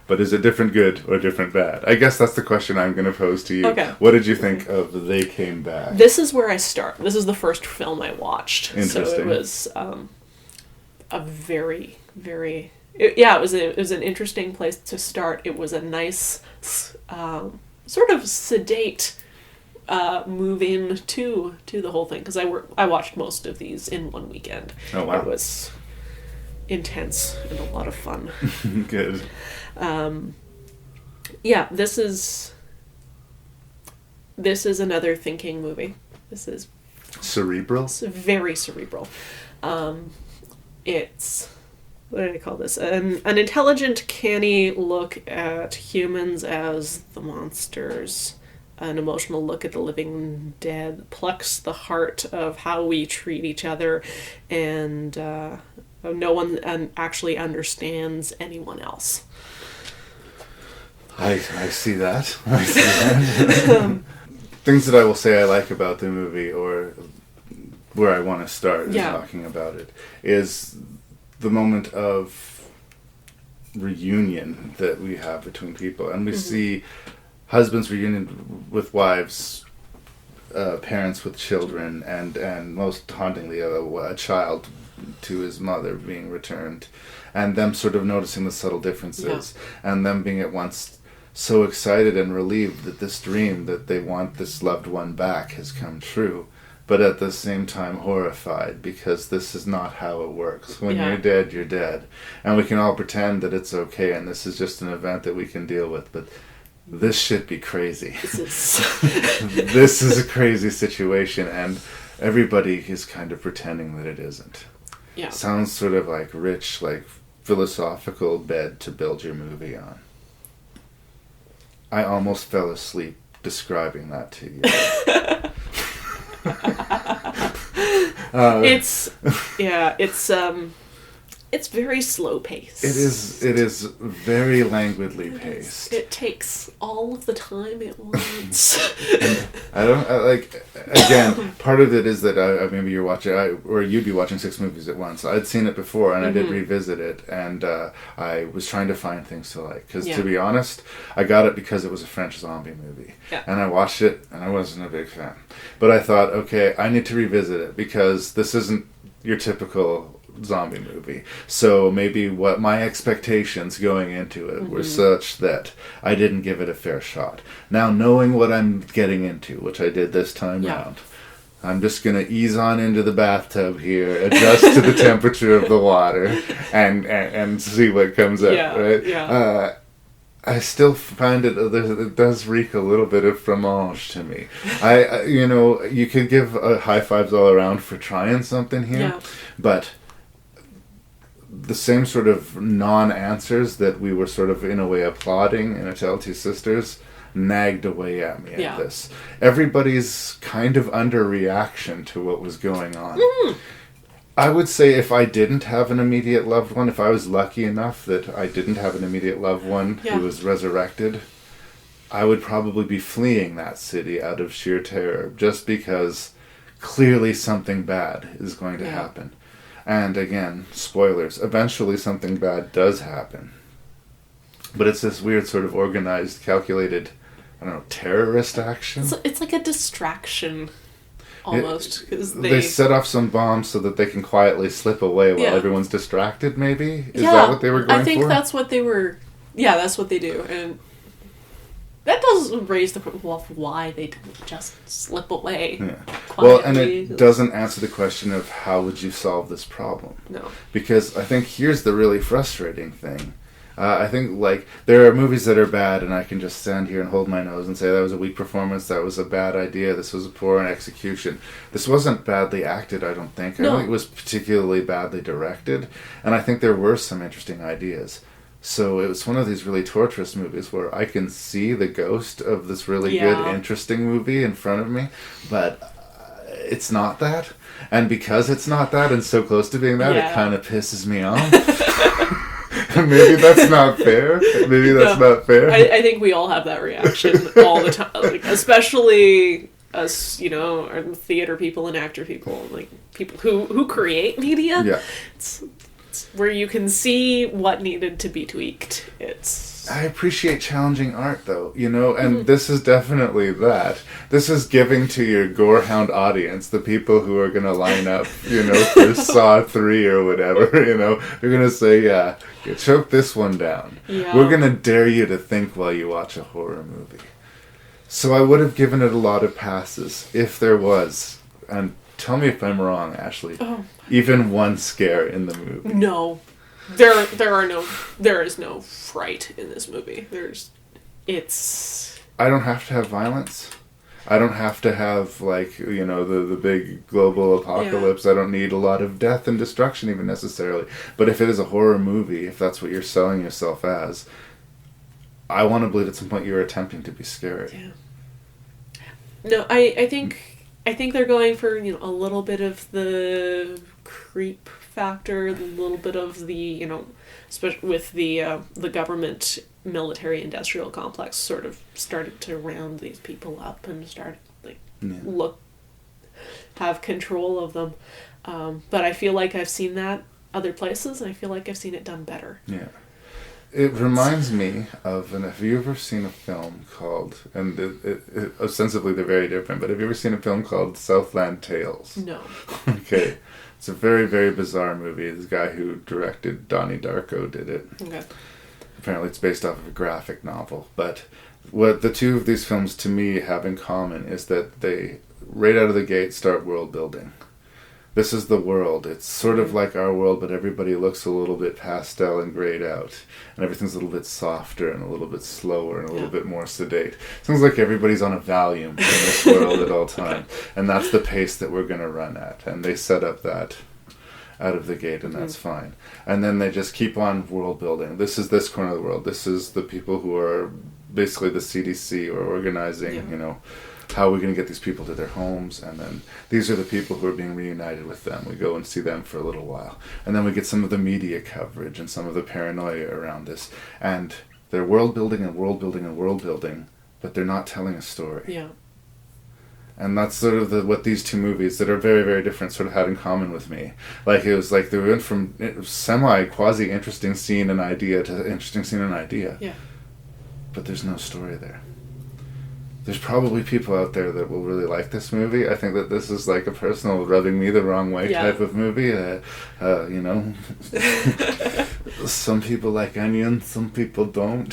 But is it different good or different bad? I guess that's the question I'm going to pose to you. Okay. What did you think of They Came Back? This is where I start. This is the first film I watched. Interesting. So it was a very, very... it was an interesting place to start. It was a nice, sort of sedate move in to the whole thing. Because I watched most of these in one weekend. Oh, wow. It was intense and a lot of fun. Good. This is another thinking movie. This is Cerebral? very cerebral. It's, what did I call this? An intelligent, canny look at humans as the monsters. An emotional look at the living dead. Plucks the heart of how we treat each other, and no one actually understands anyone else. I see that. I see that. Things that I will say I like about the movie, or where I want to start talking about it, is the moment of reunion that we have between people. And we see husbands reunion with wives, parents with children, and most hauntingly, a child to his mother being returned, and them sort of noticing the subtle differences, and them being at once so excited and relieved that this dream that they want this loved one back has come true, but at the same time horrified because this is not how it works. When you're dead, you're dead. And we can all pretend that it's okay and this is just an event that we can deal with, but this should be crazy. This is a crazy situation, and everybody is kind of pretending that it isn't. Yeah. Sounds sort of like rich, like philosophical bed to build your movie on. I almost fell asleep describing that to you? It's very slow paced. It is very languagely paced. It takes all of the time it wants. Again, part of it is that maybe you're watching, or you'd be watching 6 movies at once. I'd seen it before, and I did revisit it, and I was trying to find things to like. Because to be honest, I got it because it was a French zombie movie. Yeah. And I watched it, and I wasn't a big fan. But I thought, okay, I need to revisit it, because this isn't your typical zombie movie. So maybe what my expectations going into it were such that I didn't give it a fair shot. Now, knowing what I'm getting into, which I did this time round, I'm just going to ease on into the bathtub here, adjust to the temperature of the water, and see what comes up, right? Yeah. I still find it does reek a little bit of fromage to me. You could give high fives all around for trying something here, but the same sort of non-answers that we were sort of in a way applauding in A Tale of Two Sisters nagged away at me at this. Everybody's kind of under reaction to what was going on. I would say if I didn't have an immediate loved one, if I was lucky enough that I didn't have an immediate loved one who was resurrected, I would probably be fleeing that city out of sheer terror, just because clearly something bad is going to happen. And again, spoilers, eventually something bad does happen. But it's this weird sort of organized, calculated, I don't know, terrorist action? It's like a distraction, almost. They set off some bombs so that they can quietly slip away while everyone's distracted, maybe? Is that what they were going for? I think that's what they were... Yeah, that's what they do. And that does raise the question of why they didn't just slip away quietly. Well, and it doesn't answer the question of how would you solve this problem. No. Because I think here's the really frustrating thing. I think, there are movies that are bad, and I can just stand here and hold my nose and say that was a weak performance, that was a bad idea, this was a poor execution. This wasn't badly acted, I don't think. I don't think it was particularly badly directed, and I think there were some interesting ideas. So it was one of these really torturous movies where I can see the ghost of this really good, interesting movie in front of me, but it's not that. And because it's not that and so close to being that, it kind of pisses me off. Maybe that's not fair. Not fair. I think we all have that reaction all the time, especially us, our theater people and actor people, people who create media. Yeah. It's where you can see what needed to be tweaked. I appreciate challenging art, though, and this is definitely that. This is giving to your gorehound audience, the people who are going to line up, for Saw 3 or whatever, they're going to say, you choke this one down. Yeah. We're going to dare you to think while you watch a horror movie. So I would have given it a lot of passes, if there was, and tell me if I'm wrong, Ashley, even one scare in the movie. No. There is no fright in this movie. I don't have to have violence. I don't have to have, the big global apocalypse. I don't need a lot of death and destruction even necessarily. But if it is a horror movie, if that's what you're selling yourself as, I want to believe at some point you're attempting to be scary. Yeah. No, I think they're going for, a little bit of the creep factor, a little bit of the, especially with the government military-industrial complex sort of started to round these people up and start have control of them. But I feel like I've seen that other places, and I feel like I've seen it done better. Yeah. It reminds me of, and have you ever seen a film called, and ostensibly they're very different, but have you ever seen a film called Southland Tales? No. Okay. It's a very, very bizarre movie. This guy who directed Donnie Darko did it. Okay. Apparently it's based off of a graphic novel. But what the two of these films to me have in common is that they, right out of the gate, start world building. This is the world. It's sort of like our world, but everybody looks a little bit pastel and grayed out. And everything's a little bit softer and a little bit slower and a little bit more sedate. Sounds like everybody's on a Valium in this world at all times. And that's the pace that we're going to run at. And they set up that out of the gate, and that's fine. And then they just keep on world building. This is this corner of the world. This is the people who are basically the CDC or organizing, how are we going to get these people to their homes, and then these are the people who are being reunited with them. We go and see them for a little while, and then we get some of the media coverage and some of the paranoia around this, and they're world building and world building and world building, but they're not telling a story. Yeah. And that's sort of what these two movies that are very, very different sort of had in common with me. Like, it was like they went from semi-quasi-interesting scene and idea to interesting scene and idea. Yeah. But there's no story there. There's probably people out there that will really like this movie. I think that this is like a personal rubbing me the wrong way type of movie. Some people like onions, some people don't.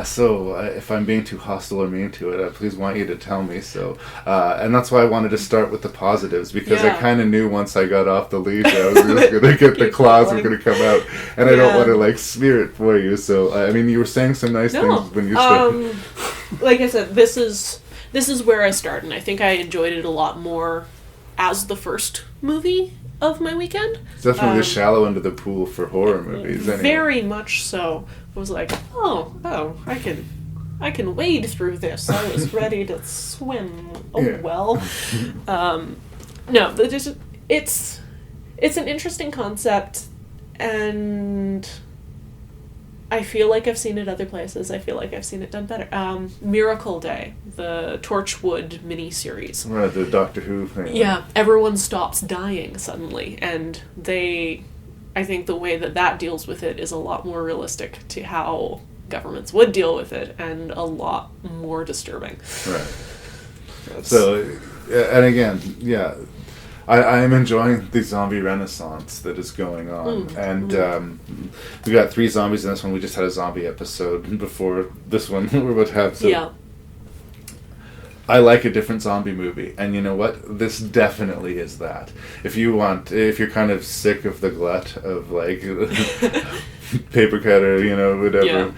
So if I'm being too hostile or mean to it, I please want you to tell me so. And that's why I wanted to start with the positives, because I kind of knew once I got off the leash I was just going to get the claws were going to come out. And I don't want to like smear it for you. So, I mean, you were saying some nice things when you started. Like I said, this is where I start, and I think I enjoyed it a lot more as the first movie of my weekend. It's definitely the shallow end of the pool for horror movies. Anyway. Very much so. I was like, oh, I can wade through this. I was ready to swim. Well. No, it's an interesting concept, and I feel like I've seen it other places. I feel like I've seen it done better. Miracle Day, the Torchwood miniseries. Right, the Doctor Who thing. Yeah, everyone stops dying suddenly, and I think the way that deals with it is a lot more realistic to how governments would deal with it, and a lot more disturbing. Right. So, and again, yeah, I am enjoying the zombie renaissance that is going on. We got 3 zombies in this one. We just had a zombie episode before this one we're about to have. So yeah. I like a different zombie movie, and you know what? This definitely is that. If you're kind of sick of the glut of like paper cutter, whatever. Yeah.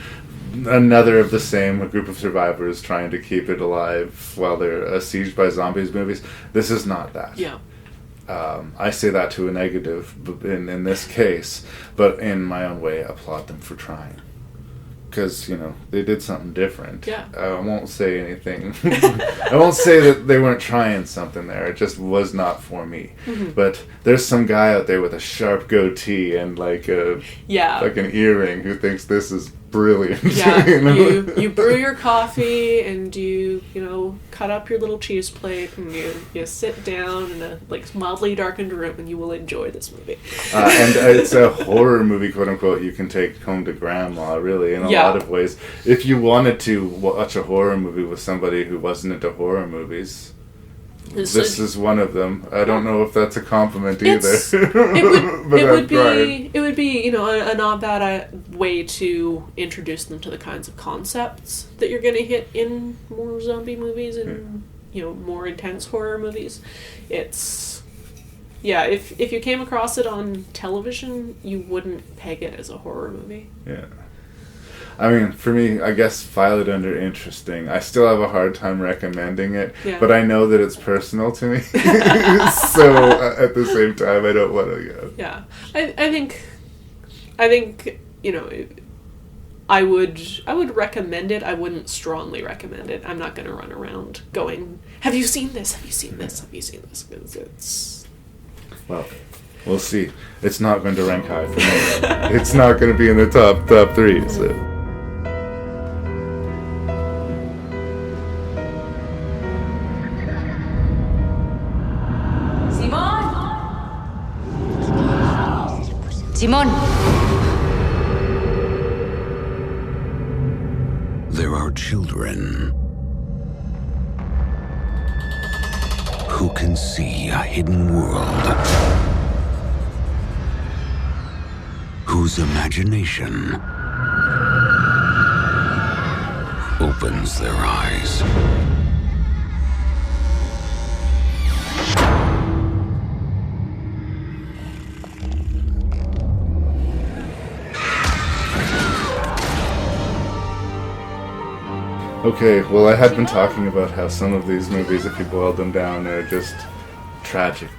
Another of the same, a group of survivors trying to keep it alive while they're besieged by zombies movies. This is not that. Yeah. I say that to a negative in this case, but in my own way, I applaud them for trying. Because, they did something different. Yeah. I won't say anything. I won't say that they weren't trying something there. It just was not for me. Mm-hmm. But there's some guy out there with a sharp goatee and like an earring who thinks this is brilliant. Yeah. You brew your coffee and you cut up your little cheese plate and you sit down in a like mildly darkened room and you will enjoy this movie. And it's a horror movie, quote unquote, you can take home to grandma, really, in a lot of ways. If you wanted to watch a horror movie with somebody who wasn't into horror movies, this is one of them. I don't know if that's a compliment either. It would be a not bad way to introduce them to the kinds of concepts that you're going to hit in more zombie movies and more intense horror movies. It's if you came across it on television, you wouldn't peg it as a horror movie. Yeah. I mean, for me, I guess file it under interesting. I still have a hard time recommending it, but I know that it's personal to me. So at the same time, I don't want to go. Yeah, I think I would recommend it. I wouldn't strongly recommend it. I'm not going to run around going, "Have you seen this? Have you seen this? Have you seen this?" Because it's we'll see. It's not going to rank high for me. It's not going to be in the top 3. So. Simón. There are children who can see a hidden world, whose imagination opens their eyes. Okay, well, I had been talking about how some of these movies, if you boil them down, are just tragic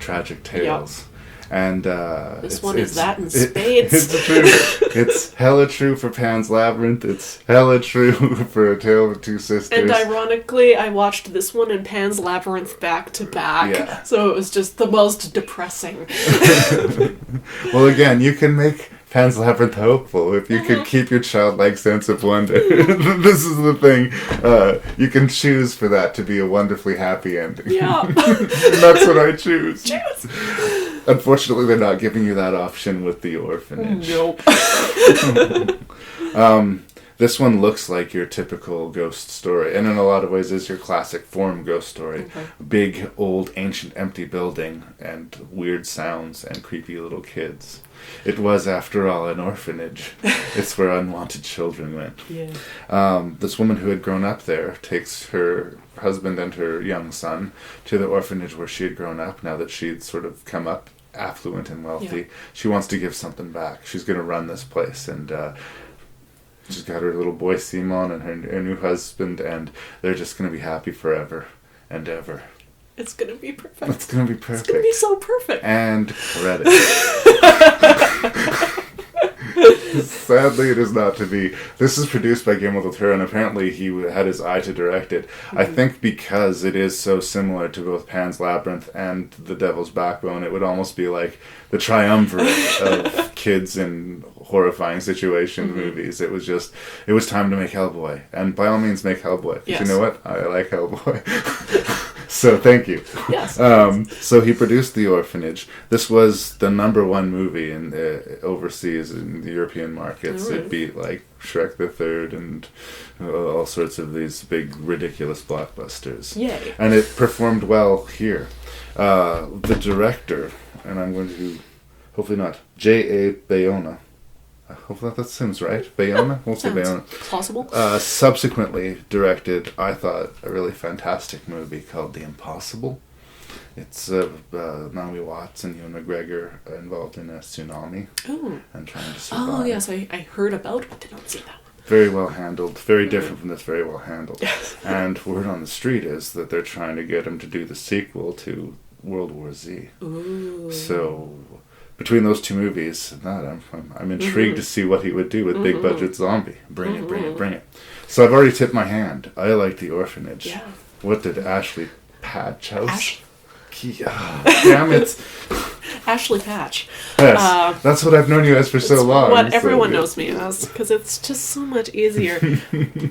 tales. And This one is that in spades. It's true. It's hella true for Pan's Labyrinth. It's hella true for A Tale of Two Sisters. And ironically, I watched this one and Pan's Labyrinth back to back. Yeah. So it was just the most depressing. Well, again, you can make Pan's Labyrinth hopeful if you can keep your childlike sense of wonder. This is the thing. You can choose for that to be a wonderfully happy ending. Yeah. And that's what I choose. Choose. Unfortunately, they're not giving you that option with The Orphanage. Nope. This one looks like your typical ghost story, and in a lot of ways is your classic form ghost story. Okay. Big, old, ancient, empty building, and weird sounds, and creepy little kids. It was, after all, an orphanage. It's where unwanted children went. Yeah. This woman who had grown up there takes her husband and her young son to the orphanage where she had grown up, now that she'd sort of come up affluent and wealthy. Yeah. She wants to give something back. She's going to run this place, and she's got her little boy Simon and her new husband, and they're just going to be happy forever and ever. It's going to be perfect. It's going to be perfect. It's going to be so perfect. And credits. Sadly, it is not to be. This is produced by Guillermo del Toro, and apparently he had his eye to direct it. I think because it is so similar to both Pan's Labyrinth and The Devil's Backbone, it would almost be like the triumvirate of kids in horrifying situation movies. It was time to make Hellboy. And by all means, make Hellboy. Because Yes. you know what? I like Hellboy. So thank you. Yes. So he produced The Orphanage. This was the #1 movie in overseas in the European markets. Oh, really? It beat like Shrek the Third and all sorts of these big ridiculous blockbusters. Yay. And it performed well here. The director, and I'm going to hopefully not J.A. Bayona. Hopefully that seems right. Bayona? We'll say Bayona. Plausible. Subsequently directed, I thought, a really fantastic movie called The Impossible. It's Naomi Watts and Ewan McGregor involved in a tsunami Oh. and trying to survive. Oh, yes, I heard about but did not see that one. Very well handled. Very different from this, very well handled. And word on the street is that they're trying to get him to do the sequel to World War Z. Ooh. So between those two movies, I'm intrigued to see what he would do with big budget zombie. Bring it, bring it, bring it. So I've already tipped my hand. I like The Orphanage. Yeah. What did Ashley Patchhouse? Ash- Damn it. Ashley Patch. Yes, that's what I've known you as for so long. What so, everyone yeah. knows me as, because it's just so much easier.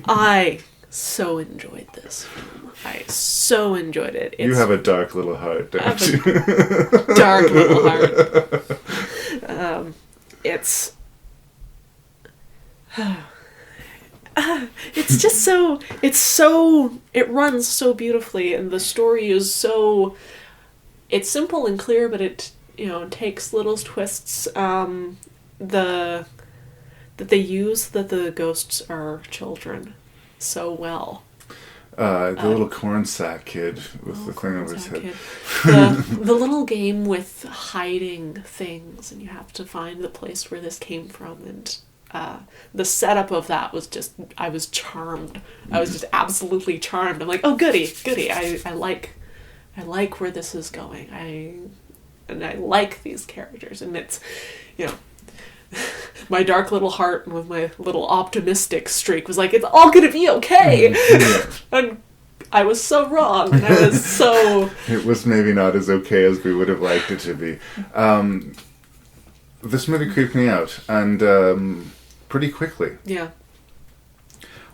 I so enjoyed this film. I so enjoyed it. You have a dark little heart, I don't have you? a dark little heart. It's it's just so it runs so beautifully, and the story is so, it's simple and clear, but it takes little twists that they use, that the ghosts are children so well. The little corn sack kid with the thing over his head. The little game with hiding things, and you have to find the place where this came from, and the setup of that was just, I was charmed. I was just absolutely charmed. I'm like, oh goody. I like where this is going. I like these characters, and it's, my dark little heart with my little optimistic streak was like, it's all gonna be okay. And I was so wrong. And I was so... It was maybe not as okay as we would have liked it to be. This movie creeped me out, and pretty quickly. Yeah.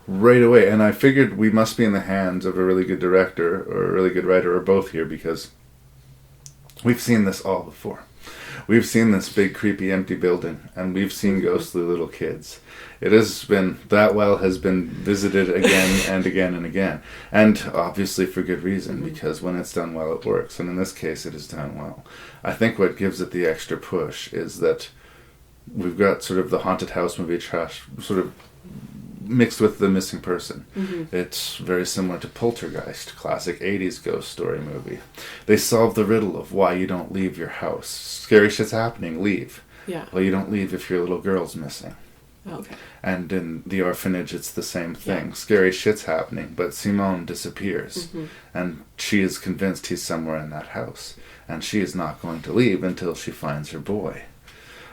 Right away. And I figured we must be in the hands of a really good director, or a really good writer, or both here, because we've seen this all before. We've seen this big, creepy, empty building, and we've seen ghostly little kids. It has been, that well has been visited again and again and again. And obviously for good reason, because when it's done well, it works. And in this case, it is done well. I think what gives it the extra push is that we've got sort of the haunted house movie trash, sort of mixed with the missing person. It's very similar to Poltergeist, classic 80s ghost story movie. They solve the riddle of why you don't leave your house. Scary shit's happening, leave. Yeah. Well, you don't leave if your little girl's missing. Okay. And in the orphanage, it's the same thing. Yeah. Scary shit's happening, but Simone disappears. Mm-hmm. And she is convinced he's somewhere in that house. And she is not going to leave until she finds her boy.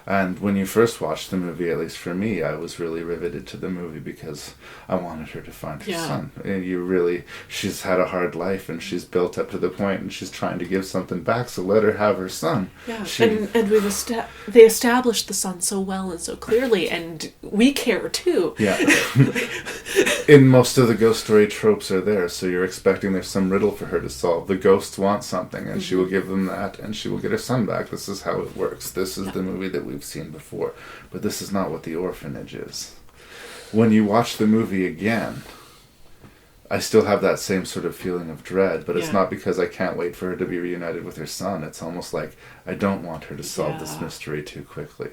And when you first watched the movie, at least for me, I was really riveted to the movie because I wanted her to find her son. And she's had a hard life and she's built up to the point and she's trying to give something back, so let her have her son. Yeah, and they established the son so well and so clearly, and we care too. Yeah. In most of the ghost story, tropes are there, so you're expecting there's some riddle for her to solve. The ghosts want something, and she will give them that, and she will get her son back. This is how it works. This is the movie that we've seen before. But this is not what The Orphanage is. When you watch the movie again, I still have that same sort of feeling of dread, but it's not because I can't wait for her to be reunited with her son. It's almost like I don't want her to solve this mystery too quickly.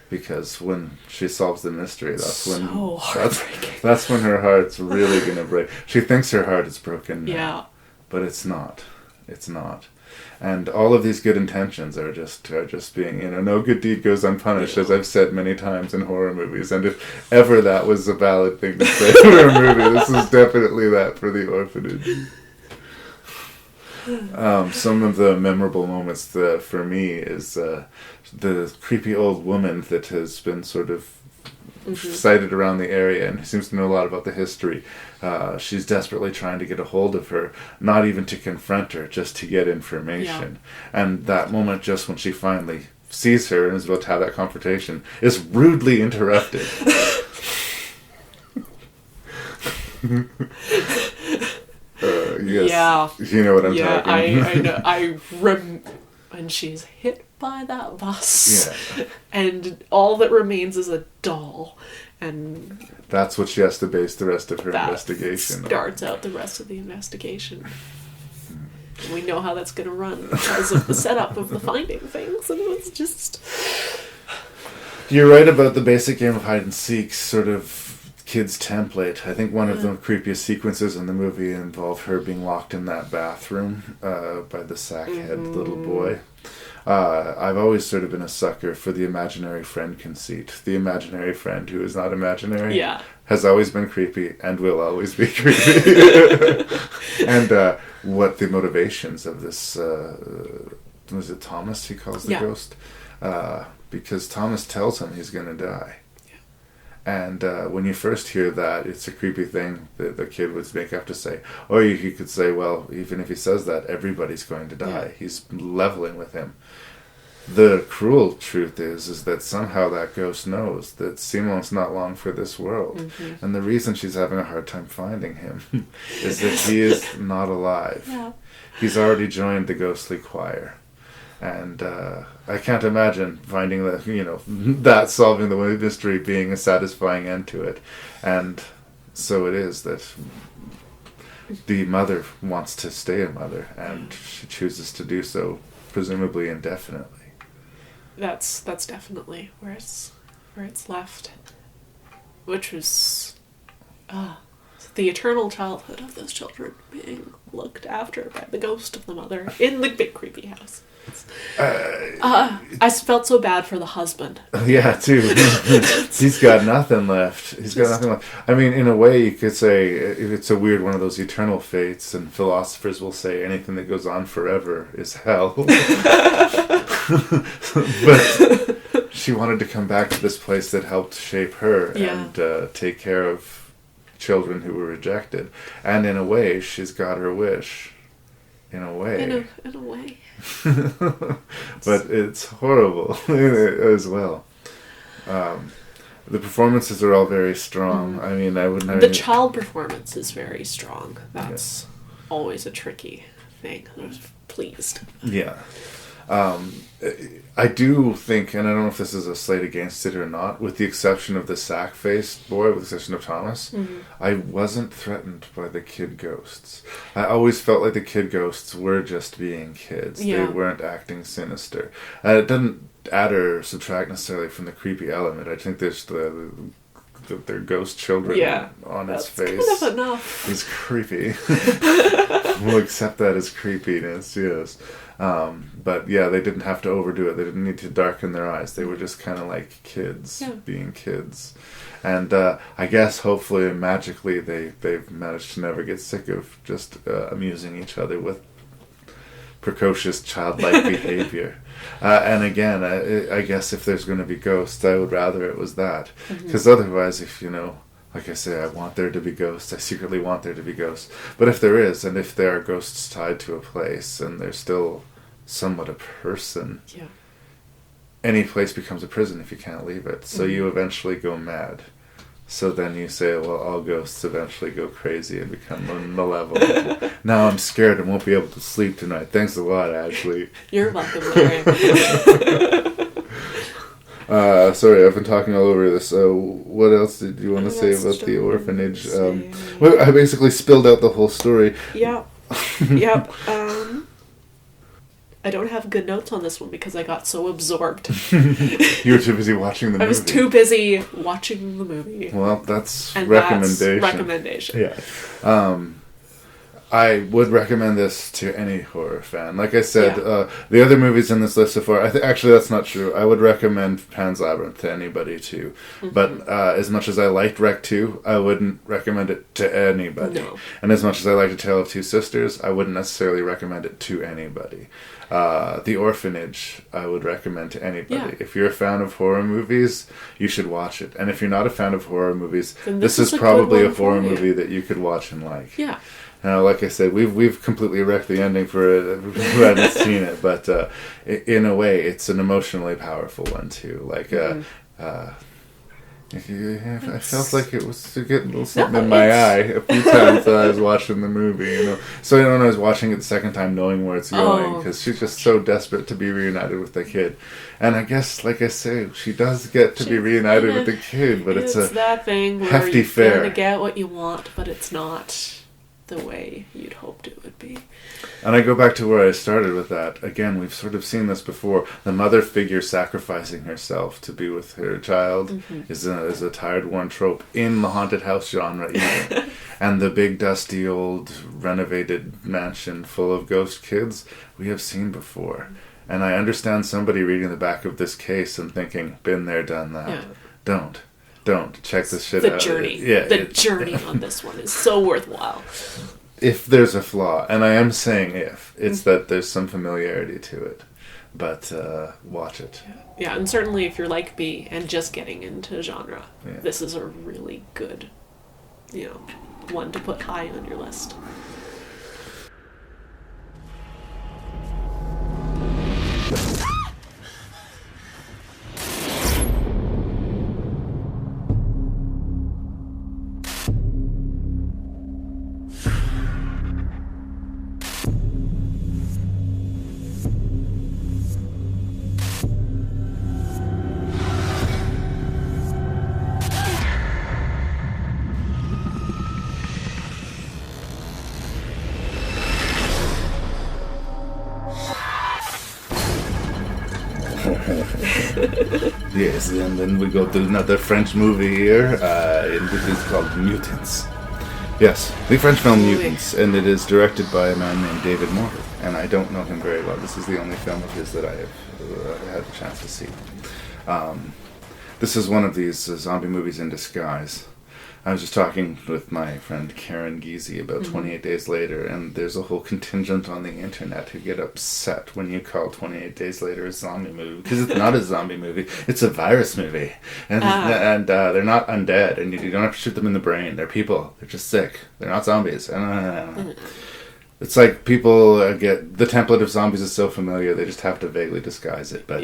Because when she solves the mystery, that's when her heart's really going to break. She thinks her heart is broken now, but it's not. It's not. And all of these good intentions are just being, no good deed goes unpunished, as I've said many times in horror movies. And if ever that was a valid thing to say for a movie, this is definitely that for The Orphanage. Some of the memorable moments for me is the creepy old woman that has been sort of sighted around the area and seems to know a lot about the history. She's desperately trying to get a hold of her, not even to confront her, just to get information. And that moment, just when she finally sees her and is about to have that confrontation, is rudely interrupted. Yes. You know what I'm talking about. I know. And she's hit by that bus. Yeah. And all that remains is a doll. And that's what she has to base the rest of her investigation on. Starts out the rest of the investigation. We know how that's going to run because of the setup of the finding things. And it's just... You're right about the basic game of hide and seek, sort of kids template. I think one of the creepiest sequences in the movie involved her being locked in that bathroom by the sackhead little boy. I've always sort of been a sucker for the imaginary friend conceit. The imaginary friend who is not imaginary has always been creepy and will always be creepy. And what the motivations of this, was it Thomas he calls the ghost? Because Thomas tells him he's going to die. And when you first hear that, it's a creepy thing that the kid would make up to say. Or you could say, well, even if he says that, everybody's going to die. Yeah. He's leveling with him. The cruel truth is that somehow that ghost knows that Simone's not long for this world. Mm-hmm. And the reason she's having a hard time finding him is that he is not alive. Yeah. He's already joined the ghostly choir. And I can't imagine finding that solving the mystery being a satisfying end to it. And so it is that the mother wants to stay a mother, and she chooses to do so, presumably indefinitely. That's definitely where it's left, which was the eternal childhood of those children being looked after by the ghost of the mother in the big creepy house. I felt so bad for the husband. Yeah, too. He's got nothing left. I mean, in a way, you could say it's a weird one of those eternal fates, and philosophers will say anything that goes on forever is hell. But she wanted to come back to this place that helped shape her and take care of children who were rejected. And in a way, she's got her wish. In a way. In a way. But it's horrible as well. The performances are all very strong. I mean, I wouldn't have... The child performance is very strong. That's always a tricky thing. I was pleased. Yeah. I do think, and I don't know if this is a slate against it or not, with the exception of the sack-faced boy, with the exception of Thomas, I wasn't threatened by the kid ghosts. I always felt like the kid ghosts were just being kids. Yeah. They weren't acting sinister. It doesn't add or subtract necessarily from the creepy element. I think there's their ghost children on his face. Kind of enough. He's creepy. we'll accept that as creepiness, yes. But yeah, they didn't have to overdo it. They didn't need to darken their eyes. They were just kind of like kids being kids. And I guess hopefully and magically they've managed to never get sick of just amusing each other with precocious childlike behavior. And again, I guess if there's going to be ghosts, I would rather it was that. Because otherwise, if, like I say, I want there to be ghosts. I secretly want there to be ghosts. But if there is, and if there are ghosts tied to a place, and they're still somewhat a person, any place becomes a prison if you can't leave it. So you eventually go mad. So then you say, well, all ghosts eventually go crazy and become malevolent. Now I'm scared and won't be able to sleep tonight. Thanks a lot, Ashley. You're welcome, Larry. Sorry, I've been talking all over this. What else did you want to say about the orphanage? Well, I basically spilled out the whole story. Yep. I don't have good notes on this one because I got so absorbed. You were too busy watching the movie. I was too busy watching the movie. Well, that's and recommendation. That's recommendation. Yeah. I would recommend this to any horror fan. Like I said, the other movies in this list so far, actually that's not true. I would recommend Pan's Labyrinth to anybody too. But as much as I liked Rec 2, I wouldn't recommend it to anybody. No. And as much as I liked A Tale of Two Sisters, I wouldn't necessarily recommend it to anybody. The Orphanage, I would recommend to anybody. Yeah. If you're a fan of horror movies, you should watch it. And if you're not a fan of horror movies, Then this is a probably good a one for horror you. movie that you could watch and like. Yeah. Like I said, we've completely wrecked the ending for it who hadn't seen it, but in a way, it's an emotionally powerful one too. Like, I felt like it was getting a little something in my eye a few times that I was watching the movie, So when I was watching it the second time, knowing where it's going, because she's just so desperate to be reunited with the kid. And I guess, like I say, she does get to be reunited with the kid, but it's a that thing where hefty you're fare. gonna get what you want, but it's not the way you'd hoped it would be. And I go back to where I started with that. Again, we've sort of seen this before. The mother figure sacrificing herself to be with her child is a tired, worn trope in the haunted house genre even. And the big, dusty, old, renovated mansion full of ghost kids we have seen before. And I understand somebody reading the back of this case and thinking, been there, done that. Yeah. Don't check this shit The out. journey. Yeah, the journey on this one is so worthwhile. If there's a flaw, and I am saying if, it's that there's some familiarity to it. But watch it. Yeah, and certainly if you're like me and just getting into genre, Yeah. this is a really good, one to put high on your list. Yes, and then we go to another French movie here, and it is called Mutants. Yes, the French film Mutants, and it is directed by a man named David Morgan, and I don't know him very well. This is the only film of his that I have had the chance to see. This is one of these zombie movies in disguise. I was just talking with my friend Karen Giese about 28 Days Later, and there's a whole contingent on the internet who get upset when you call 28 Days Later a zombie movie, because it's not a zombie movie, it's a virus movie. And they're not undead, and you don't have to shoot them in the brain. They're people. They're just sick. They're not zombies. It's like people get... The template of zombies is so familiar, they just have to vaguely disguise it. But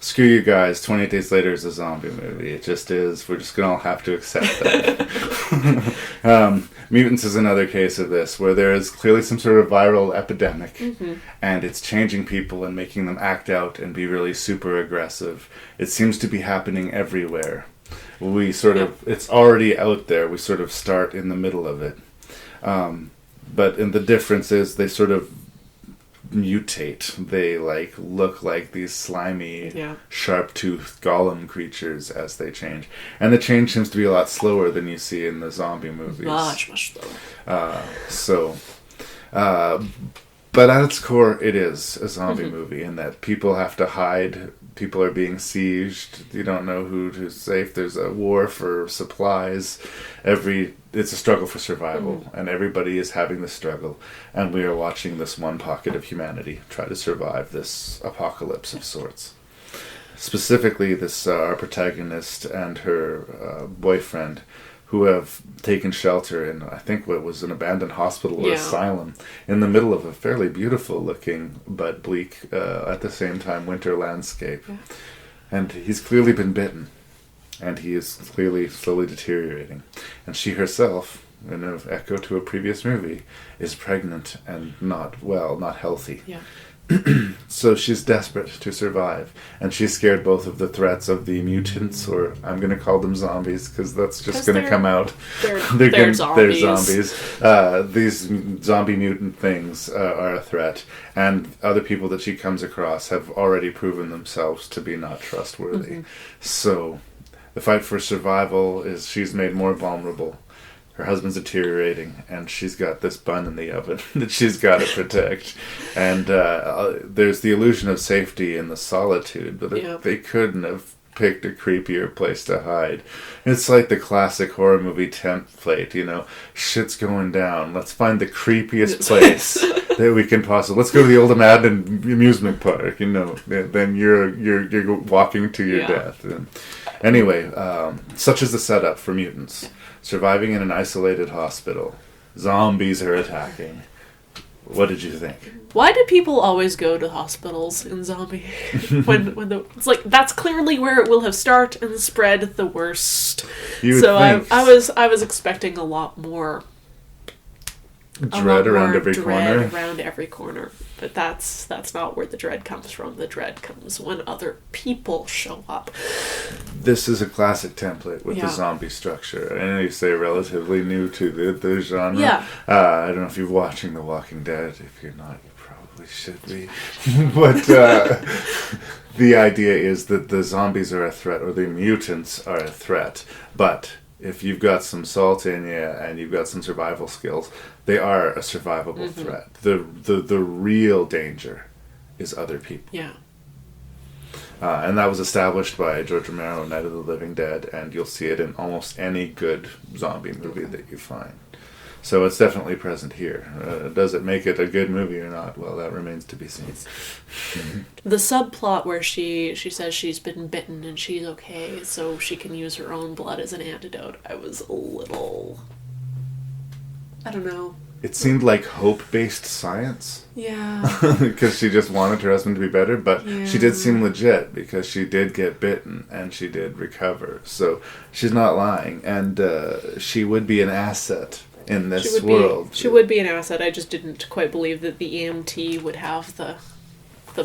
screw you guys, 28 Days Later is a zombie movie. It just is. We're just going to all have to accept that. Mutants is another case of this, where there is clearly some sort of viral epidemic, and it's changing people and making them act out and be really super aggressive. It seems to be happening everywhere. We sort of... It's already out there. We sort of start in the middle of it. But the difference is they sort of mutate. They look like these slimy, sharp-toothed golem creatures as they change. And the change seems to be a lot slower than you see in the zombie movies. Much slower. But at its core, it is a zombie movie in that people have to hide. People are being sieged. You don't know who's safe. There's a war for supplies. It's a struggle for survival, and everybody is having the struggle. And we are watching this one pocket of humanity try to survive this apocalypse of sorts. Specifically, our protagonist and her boyfriend, who have taken shelter in, I think, what was an abandoned hospital or asylum in the middle of a fairly beautiful-looking but bleak, at the same time, winter landscape. Yeah. And he's clearly been bitten, and he is clearly slowly deteriorating. And she herself, in an echo to a previous movie, is pregnant and not healthy. Yeah. So she's desperate to survive, and she's scared both of the threats of the mutants, or I'm going to call them zombies because that's just going to come out. They're zombies. These zombie mutant things are a threat, and other people that she comes across have already proven themselves to be not trustworthy. So the fight for survival is she's made more vulnerable. Her husband's deteriorating, and she's got this bun in the oven that she's got to protect. And there's the illusion of safety in the solitude, but they couldn't have picked a creepier place to hide. It's like the classic horror movie template, shit's going down. Let's find the creepiest place that we can possibly. Let's go to the old abandoned amusement park, Then you're walking to your death. And anyway, such is the setup for mutants. Surviving in an isolated hospital. Zombies are attacking. What did you think? Why do people always go to hospitals in zombie? It's like that's clearly where it will have started and spread the worst. I was expecting a lot more dread around every corner. Around every corner, but that's not where the dread comes from. The dread comes when other people show up. This is a classic template with the zombie structure. I know you say relatively new to the genre. Yeah. I don't know if you're watching The Walking Dead. If you're not, you probably should be. But the idea is that the zombies are a threat, or the mutants are a threat. But if you've got some salt in you and you've got some survival skills, they are a survivable threat. The real danger is other people. Yeah. And that was established by George Romero, Night of the Living Dead, and you'll see it in almost any good zombie movie that you find. So it's definitely present here. Does it make it a good movie or not? Well, that remains to be seen. The subplot where she says she's been bitten and she's okay, so she can use her own blood as an antidote, I was a little... I don't know. It seemed like hope-based science. Yeah. Because she just wanted her husband to be better, but she did seem legit because she did get bitten and she did recover. So she's not lying, and she would be an asset in this world. She would be an asset. I just didn't quite believe that the EMT would have the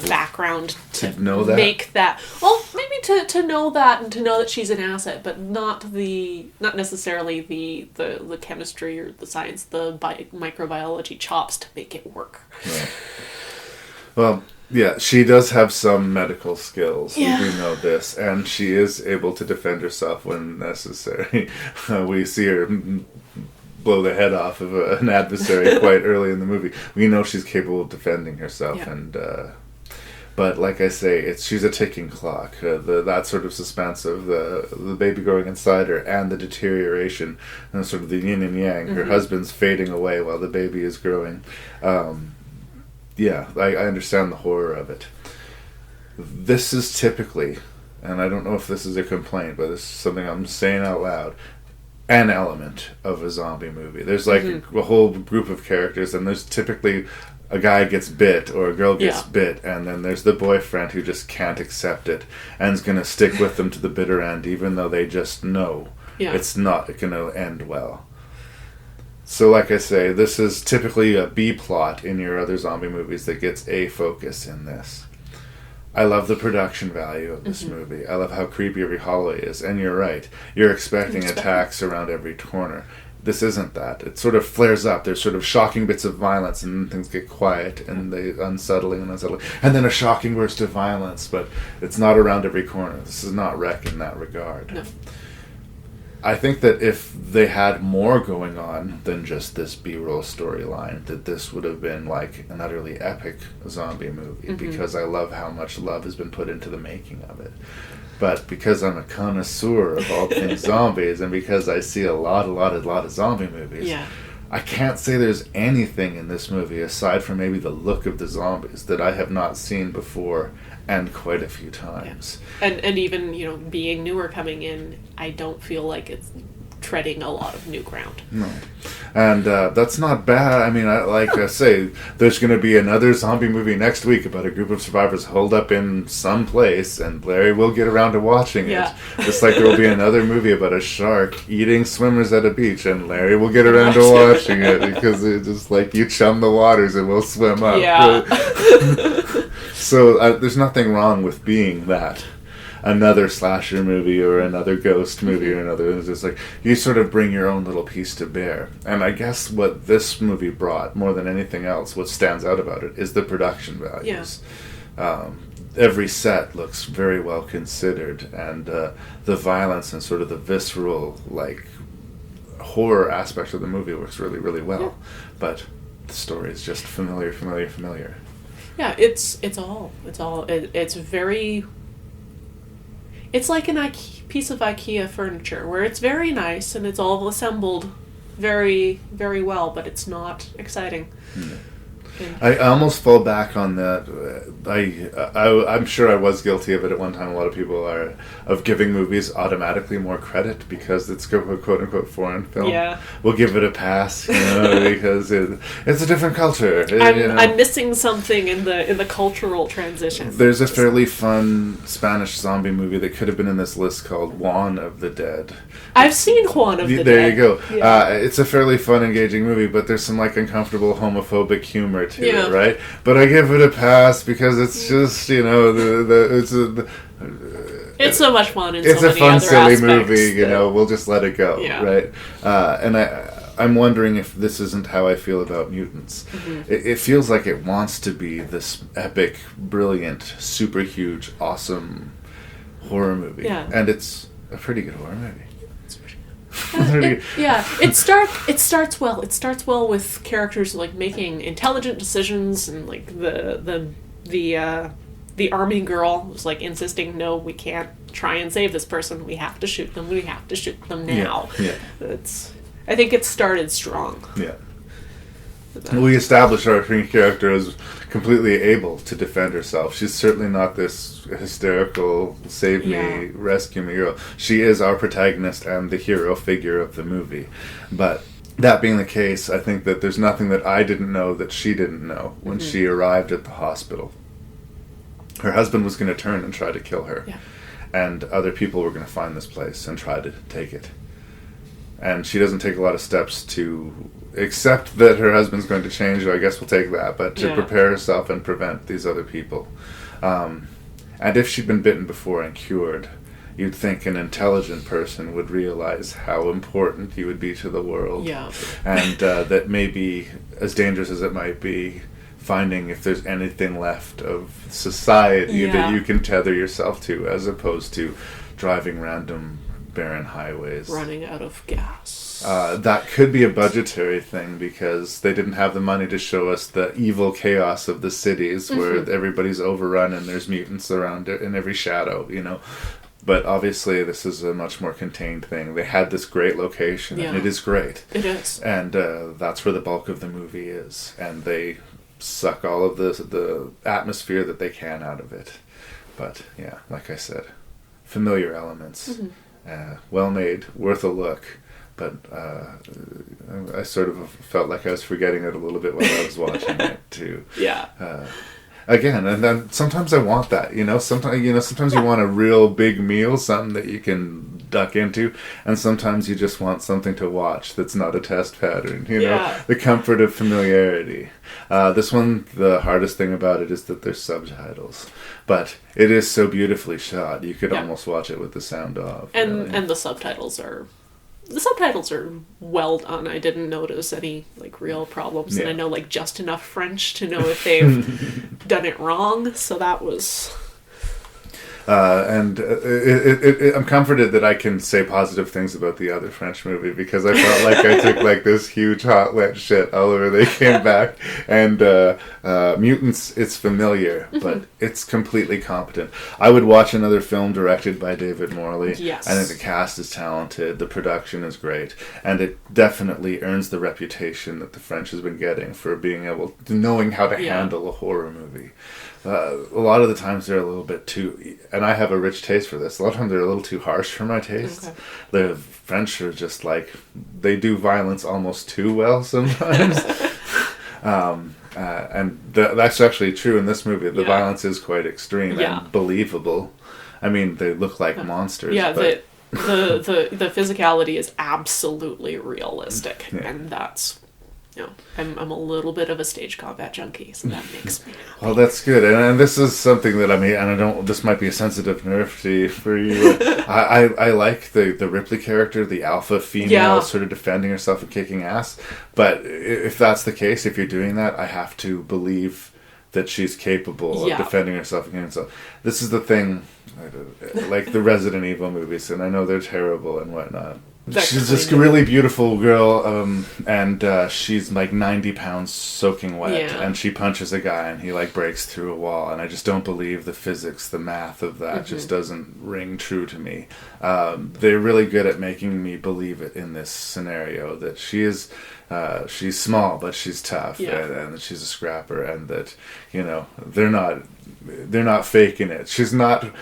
background to know that. Make that. Well, maybe to know that and to know that she's an asset, but not necessarily the chemistry or the science, the microbiology chops to make it work. Right. Well, yeah, she does have some medical skills. Yeah. We do know this, and she is able to defend herself when necessary. We see her blow the head off of an adversary quite early in the movie. We know she's capable of defending herself, and but like I say, she's a ticking clock. That sort of suspense of the baby growing inside her and the deterioration and sort of the yin and yang. Her husband's fading away while the baby is growing. I understand the horror of it. This is typically, and I don't know if this is a complaint, but this is something I'm saying out loud, an element of a zombie movie. There's like a whole group of characters, and there's typically a guy gets bit or a girl gets bit, and then there's the boyfriend who just can't accept it and is going to stick with them to the bitter end, even though they just know it's not going to end well. So like I say, this is typically a B plot in your other zombie movies that gets a focus in this. I love the production value of this movie. I love how creepy every hallway is. And you're right. You're expecting attacks around every corner. This isn't that. It sort of flares up. There's sort of shocking bits of violence, and then things get quiet, and they unsettling. And then a shocking burst of violence, but it's not around every corner. This is not Wreck in that regard. No. I think that if they had more going on than just this B-roll storyline, that this would have been like an utterly epic zombie movie, because I love how much love has been put into the making of it. But because I'm a connoisseur of all things zombies, and because I see a lot of zombie movies, Yeah. I can't say there's anything in this movie, aside from maybe the look of the zombies, that I have not seen before and quite a few times. And even, you know, being newer coming in, I don't feel like it's treading a lot of new ground. No. And that's not bad. I mean, I say, there's going to be another zombie movie next week about a group of survivors holed up in some place, and Larry will get around to watching it. Just like there will be another movie about a shark eating swimmers at a beach, and Larry will get around to watching it, because it's just like, you chum the waters and we'll swim up. Yeah. So there's nothing wrong with being that. Another slasher movie or another ghost movie or another. It's just like, you sort of bring your own little piece to bear. And I guess what this movie brought, more than anything else, what stands out about it, is the production values. Every set looks very well considered, and the violence and sort of the visceral, like, horror aspect of the movie works really, really well. Yeah. But the story is just familiar. Yeah, it's very... It's like a piece of IKEA furniture, where it's very nice and it's all assembled very, very well, but it's not exciting. Mm. I almost fall back on that. I'm sure I was guilty of it at one time. A lot of people are, of giving movies automatically more credit because it's a quote-unquote foreign film. Yeah. We'll give it a pass, because it's a different culture. I'm missing something in the cultural transition. There's a fairly fun Spanish zombie movie that could have been in this list called Juan of the Dead. I've seen Juan of the Dead. There you go. Yeah. It's a fairly fun, engaging movie, but there's some like uncomfortable homophobic humor to Yeah. it, right? But I give it a pass because it's just, it's so much fun. It's so a many fun, other silly aspects movie. We'll just let it go, Yeah. right? And I'm wondering if this isn't how I feel about Mutants. Mm-hmm. It feels like it wants to be this epic, brilliant, super huge, awesome horror movie, and it's a pretty good horror movie. It starts well. It starts well with characters like making intelligent decisions, and like the army girl was like insisting, no, we can't try and save this person. We have to shoot them. We have to shoot them now. Yeah. I think it started strong. Yeah. We establish our character as completely able to defend herself. She's certainly not this hysterical, save me, rescue me girl. She is our protagonist and the hero figure of the movie. But that being the case, I think that there's nothing that I didn't know that she didn't know when she arrived at the hospital. Her husband was going to turn and try to kill her. Yeah. And other people were going to find this place and try to take it. And she doesn't take a lot of steps to accept that her husband's going to change, I guess we'll take that, but to prepare herself and prevent these other people. And if she'd been bitten before and cured, you'd think an intelligent person would realize how important you would be to the world. Yeah. And that maybe, as dangerous as it might be, finding if there's anything left of society that you can tether yourself to, as opposed to driving random barren highways. Running out of gas. That could be a budgetary thing because they didn't have the money to show us the evil chaos of the cities where everybody's overrun and there's mutants around in every shadow, But obviously this is a much more contained thing. They had this great location and it is great. It is. And that's where the bulk of the movie is. And they suck all of the atmosphere that they can out of it. But yeah, like I said, familiar elements. Well made, worth a look, but I sort of felt like I was forgetting it a little bit while I was watching it too. Yeah. Again, and then sometimes I want that, sometimes you want a real big meal, something that you can duck into, and sometimes you just want something to watch that's not a test pattern, the comfort of familiarity. This one, the hardest thing about it is that there's subtitles, but it is so beautifully shot, you could almost watch it with the sound off. And the subtitles are well done. I didn't notice any real problems, and I know just enough French to know if they've done it wrong. So that was. And I'm comforted that I can say positive things about the other French movie, because I felt like I took like this huge hot wet shit all over They Came Back. And Mutants, it's familiar, but it's completely competent. I would watch another film directed by David Morley. Yes. I think the cast is talented, the production is great, and it definitely earns the reputation that the French has been getting for being able to knowing how to handle a horror movie. A lot of the times they're a little bit too, and I have a rich taste for this, a lot of times they're a little too harsh for my taste. Okay. The French are just like, they do violence almost too well sometimes. And that's actually true in this movie. The violence is quite extreme and believable. I mean, they look like monsters. Yeah, but the physicality is absolutely realistic, and that's, I'm a little bit of a stage combat junkie, so that makes me happy. Well, that's good, and this is something that this might be a sensitive nerve for you. I like the Ripley character, the alpha female, sort of defending herself and kicking ass. But if that's the case, if you're doing that, I have to believe that she's capable of defending herself against herself. This is the thing, like the Resident Evil movies, and I know they're terrible and whatnot. She's this really beautiful girl, and she's like 90 pounds soaking wet, and she punches a guy and he like breaks through a wall, and I just don't believe the physics, the math of that just doesn't ring true to me. They're really good at making me believe it in this scenario, that she's small but she's tough, and that she's a scrapper, and that they're not faking it. She's not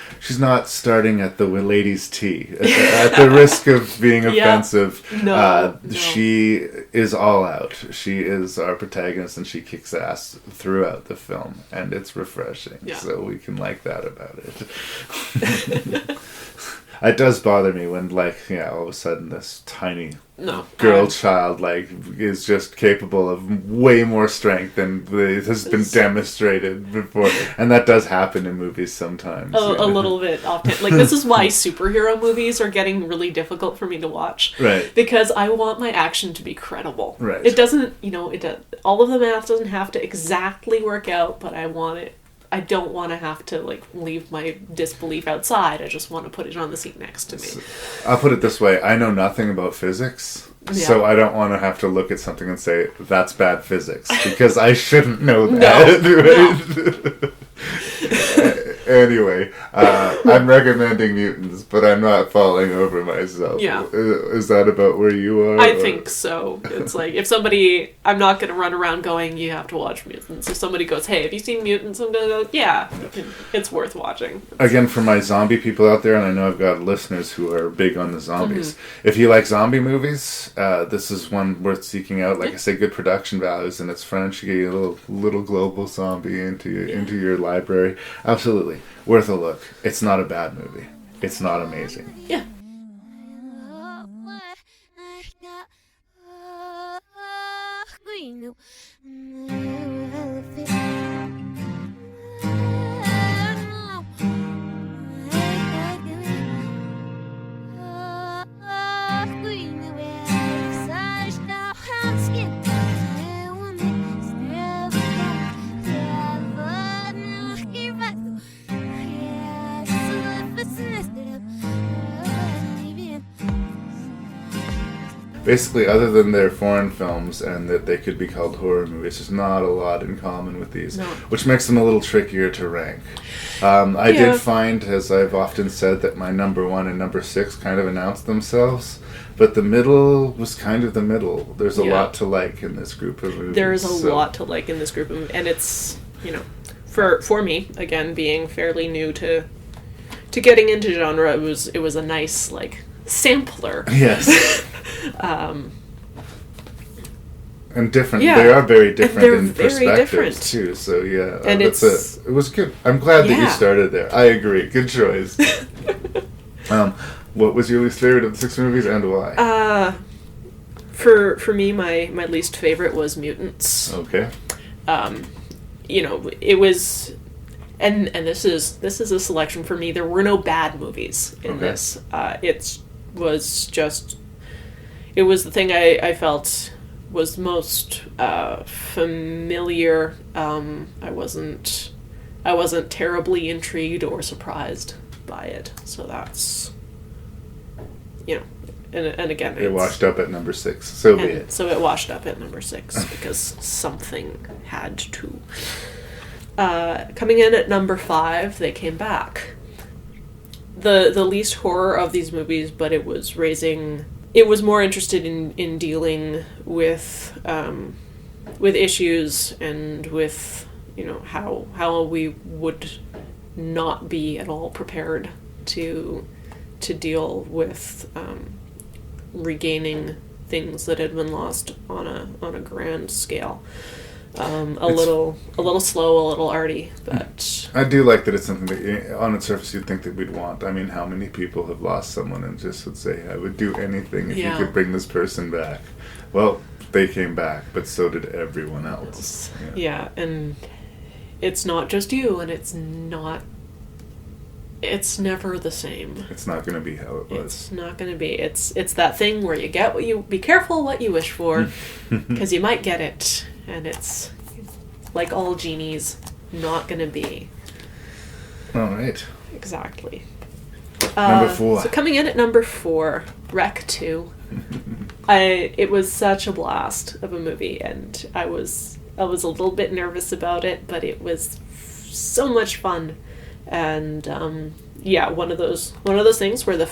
starting at the ladies' tea at the risk of being offensive. No. She is all out. She is our protagonist, and she kicks ass throughout the film, and it's refreshing. So we can like that about it. It does bother me when, like, all of a sudden this tiny girl child, like, is just capable of way more strength than has been demonstrated before. And that does happen in movies sometimes. A little bit often. Like, this is why superhero movies are getting really difficult for me to watch. Right. Because I want my action to be credible. Right. It doesn't, all of the math doesn't have to exactly work out, but I don't want to have to, like, leave my disbelief outside. I just want to put it on the seat next to me. I'll put it this way. I know nothing about physics, so I don't want to have to look at something and say, that's bad physics, because I shouldn't know that. No. Anyway, I'm recommending Mutants, but I'm not falling over myself. Yeah. Is that about where you are? I think so. It's like, if somebody, I'm not going to run around going, you have to watch Mutants. If somebody goes, hey, have you seen Mutants? I'm going to go, yeah, it's worth watching. Again, for my zombie people out there, and I know I've got listeners who are big on the zombies. If you like zombie movies, this is one worth seeking out. Like I say, good production values, and it's French. You get a little global zombie into your library. Absolutely. Worth a look. It's not a bad movie. It's not amazing. Yeah. Basically, other than their foreign films and that they could be called horror movies, there's not a lot in common with these, which makes them a little trickier to rank. I did find, as I've often said, that my number 1 and number 6 kind of announced themselves, but the middle was kind of the middle. There's a lot to like in this group of movies. There is a lot to like in this group of movies, and it's, for me, again, being fairly new to getting into genre, it was a nice, like, sampler. Yes. And different. They are very different in perspectives too. So and it was good. I'm glad that you started there. I agree. Good choice. What was your least favorite of the 6 movies, and why? For me, my least favorite was Mutants. Okay. It was. And this is a selection for me. There were no bad movies in this. It was the thing I felt was most familiar. I wasn't terribly intrigued or surprised by it. So that's, you know, and again, It washed up at number 6. So be and it. so it washed up at number 6 because something had to. Coming in at number 5, they came back. The least horror of these movies, but it was more interested in dealing with issues and with, you know, how we would not be at all prepared to deal with regaining things that had been lost on a grand scale. A little slow, a little arty, but I do like that it's something that, on its surface, you'd think that we'd want. I mean, how many people have lost someone and just would say, I would do anything if you could bring this person back? Well, they came back, but so did everyone else. Yeah, and it's not just you, and it's never the same. It's not going to be how it was. It's not going to be. It's that thing where you get be careful what you wish for, because you might get it. And it's, like all genies, not going to be. All right. Exactly. Number 4. So coming in at number 4, Rec 2. It was such a blast of a movie, and I was a little bit nervous about it, but it was so much fun. And one of those things where the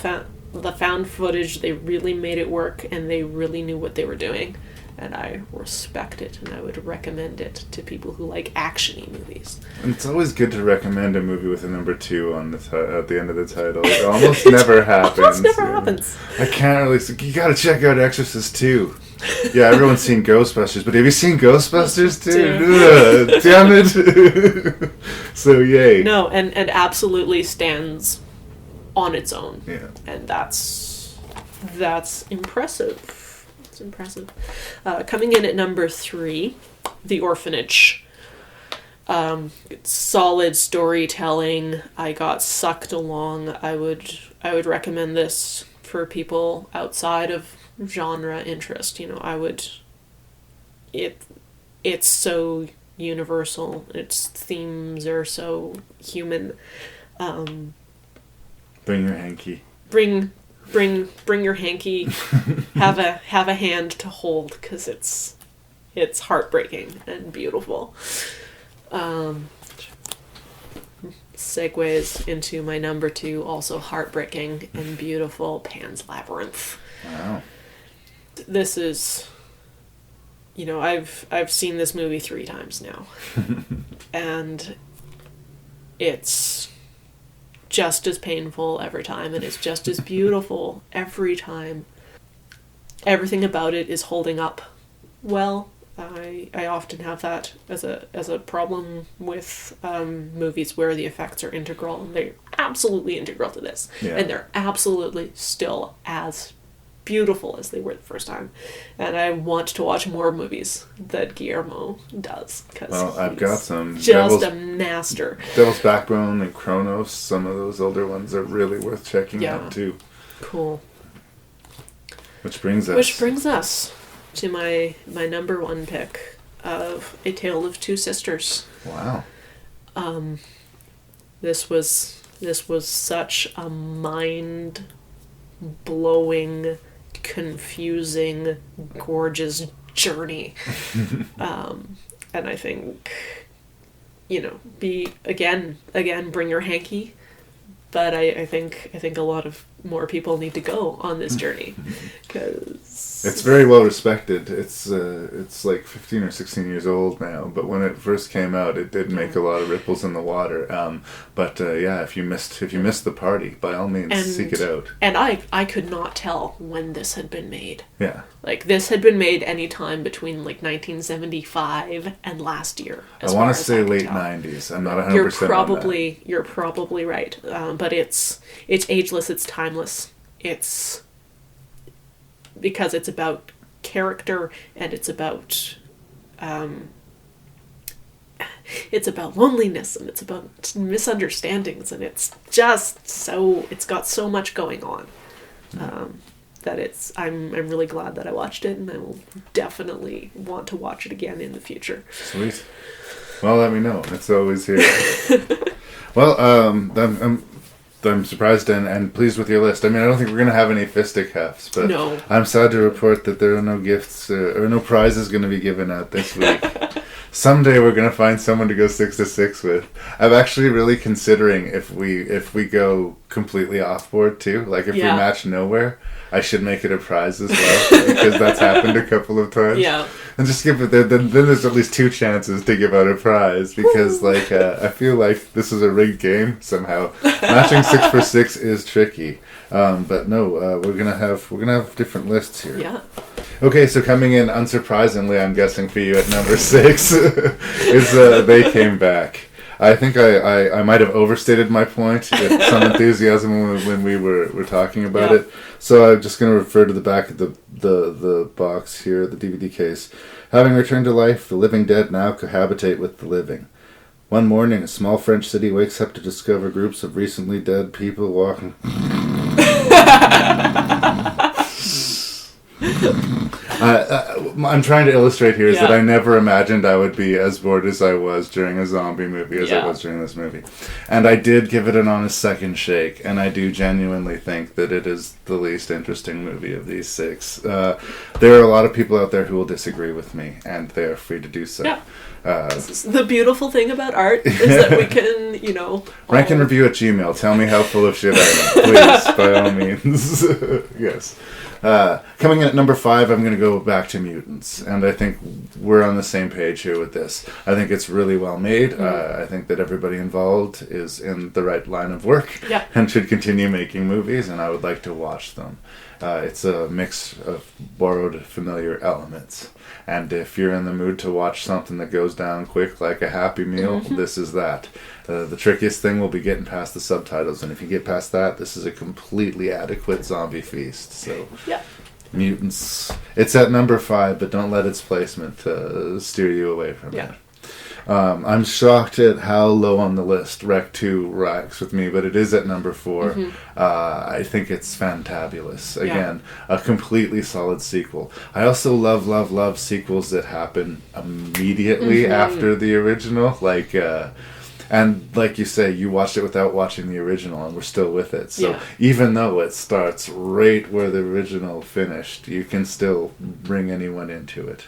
found footage, they really made it work, and they really knew what they were doing. And I respect it, and I would recommend it to people who like action-y movies. And it's always good to recommend a movie with a number 2 on at the end of the title. It almost never happens. Almost never happens. I can't really... You gotta check out Exorcist 2. Yeah, everyone's seen Ghostbusters, but have you seen Ghostbusters 2? Ugh, damn it. So, yay. No, and absolutely stands on its own. Yeah. And that's impressive. Impressive. Coming in at number 3, The Orphanage. Solid storytelling. I got sucked along. I would recommend this for people outside of genre interest. You know, it's so universal. Its themes are so human. Bring your hanky. Bring your hanky. have a hand to hold, because it's heartbreaking and beautiful. Segues into my number 2, also heartbreaking and beautiful, Pan's Labyrinth. Wow. This is, you know, I've seen this movie 3 times now. And it's just as painful every time, and it's just as beautiful every time. Everything about it is holding up well. I often have that as a problem with movies where the effects are integral, and they're absolutely integral to this. Yeah. And they're absolutely still as beautiful as they were the first time. And I want to watch more movies that Guillermo does, because I've got some. Just a master. Devil's Backbone and Chronos, some of those older ones are really worth checking out too. Cool. Which brings us to my number 1 pick of A Tale of Two Sisters. Wow. This was such a mind-blowing, confusing, gorgeous journey. And I think, you know, bring your hanky. But I think a lot of more people need to go on this journey, because it's very well respected. It's like 15 or 16 years old now, but when it first came out, it did make a lot of ripples in the water. If you missed the party, by all means, seek it out. And I could not tell when this had been made. Yeah. Like, this had been made any time between, like, 1975 and last year. I want to say late 90s. I'm not 100% You're on probably right. But it's ageless, it's timeless. It's because it's about character, and it's about loneliness, and it's about misunderstandings, and it's got so much going on. That I'm really glad that I watched it, and I will definitely want to watch it again in the future. Sweet. Well, let me know. It's always here. Well, I'm surprised and pleased with your list. I mean, I don't think we're going to have any fisticuffs, but No. I'm sad to report that there are no gifts or no prizes going to be given out this week. Someday we're going to find someone to go 6-6 with. I'm actually really considering if we go completely off board too. Like if we match nowhere, I should make it a prize as well because that's happened a couple of times. Yeah. And just give it then there's at least 2 chances to give out a prize because like I feel like this is a rigged game somehow. Matching 6 for 6 is tricky. But no, we're gonna have different lists here. Yeah. Okay, so coming in unsurprisingly, I'm guessing for you at number 6 is They Came Back. I think I might have overstated my point with some enthusiasm when we were talking about it. So I'm just going to refer to the back of the box here, the DVD case. Having returned to life, the living dead now cohabitate with the living. One morning, a small French city wakes up to discover groups of recently dead people walking... I'm trying to illustrate here is that I never imagined I would be as bored as I was during a zombie movie as I was during this movie. And I did give it an honest second shake, and I do genuinely think that it is the least interesting movie of these 6. There are a lot of people out there who will disagree with me, and they are free to do so. Yeah. This is the beautiful thing about art is that we can, Rank and review at Gmail. Tell me how full of shit I am. Please, by all means. Yes. Coming in at number 5, I'm going to go back to Mutants, and I think we're on the same page here with this. I think it's really well made. I think that everybody involved is in the right line of work and should continue making movies, and I would like to watch them. It's a mix of borrowed familiar elements, and if you're in the mood to watch something that goes down quick like a Happy Meal, this is that. The trickiest thing will be getting past the subtitles, and if you get past that, this is a completely adequate zombie feast. So, Mutants. It's at number 5, but don't let its placement steer you away from it. I'm shocked at how low on the list Rec 2 ranks with me, but it is at number 4. I think it's fantabulous. Again, a completely solid sequel. I also love sequels that happen immediately after the original. And like you say, you watched it without watching the original, and we're still with it. So even though it starts right where the original finished, you can still bring anyone into it.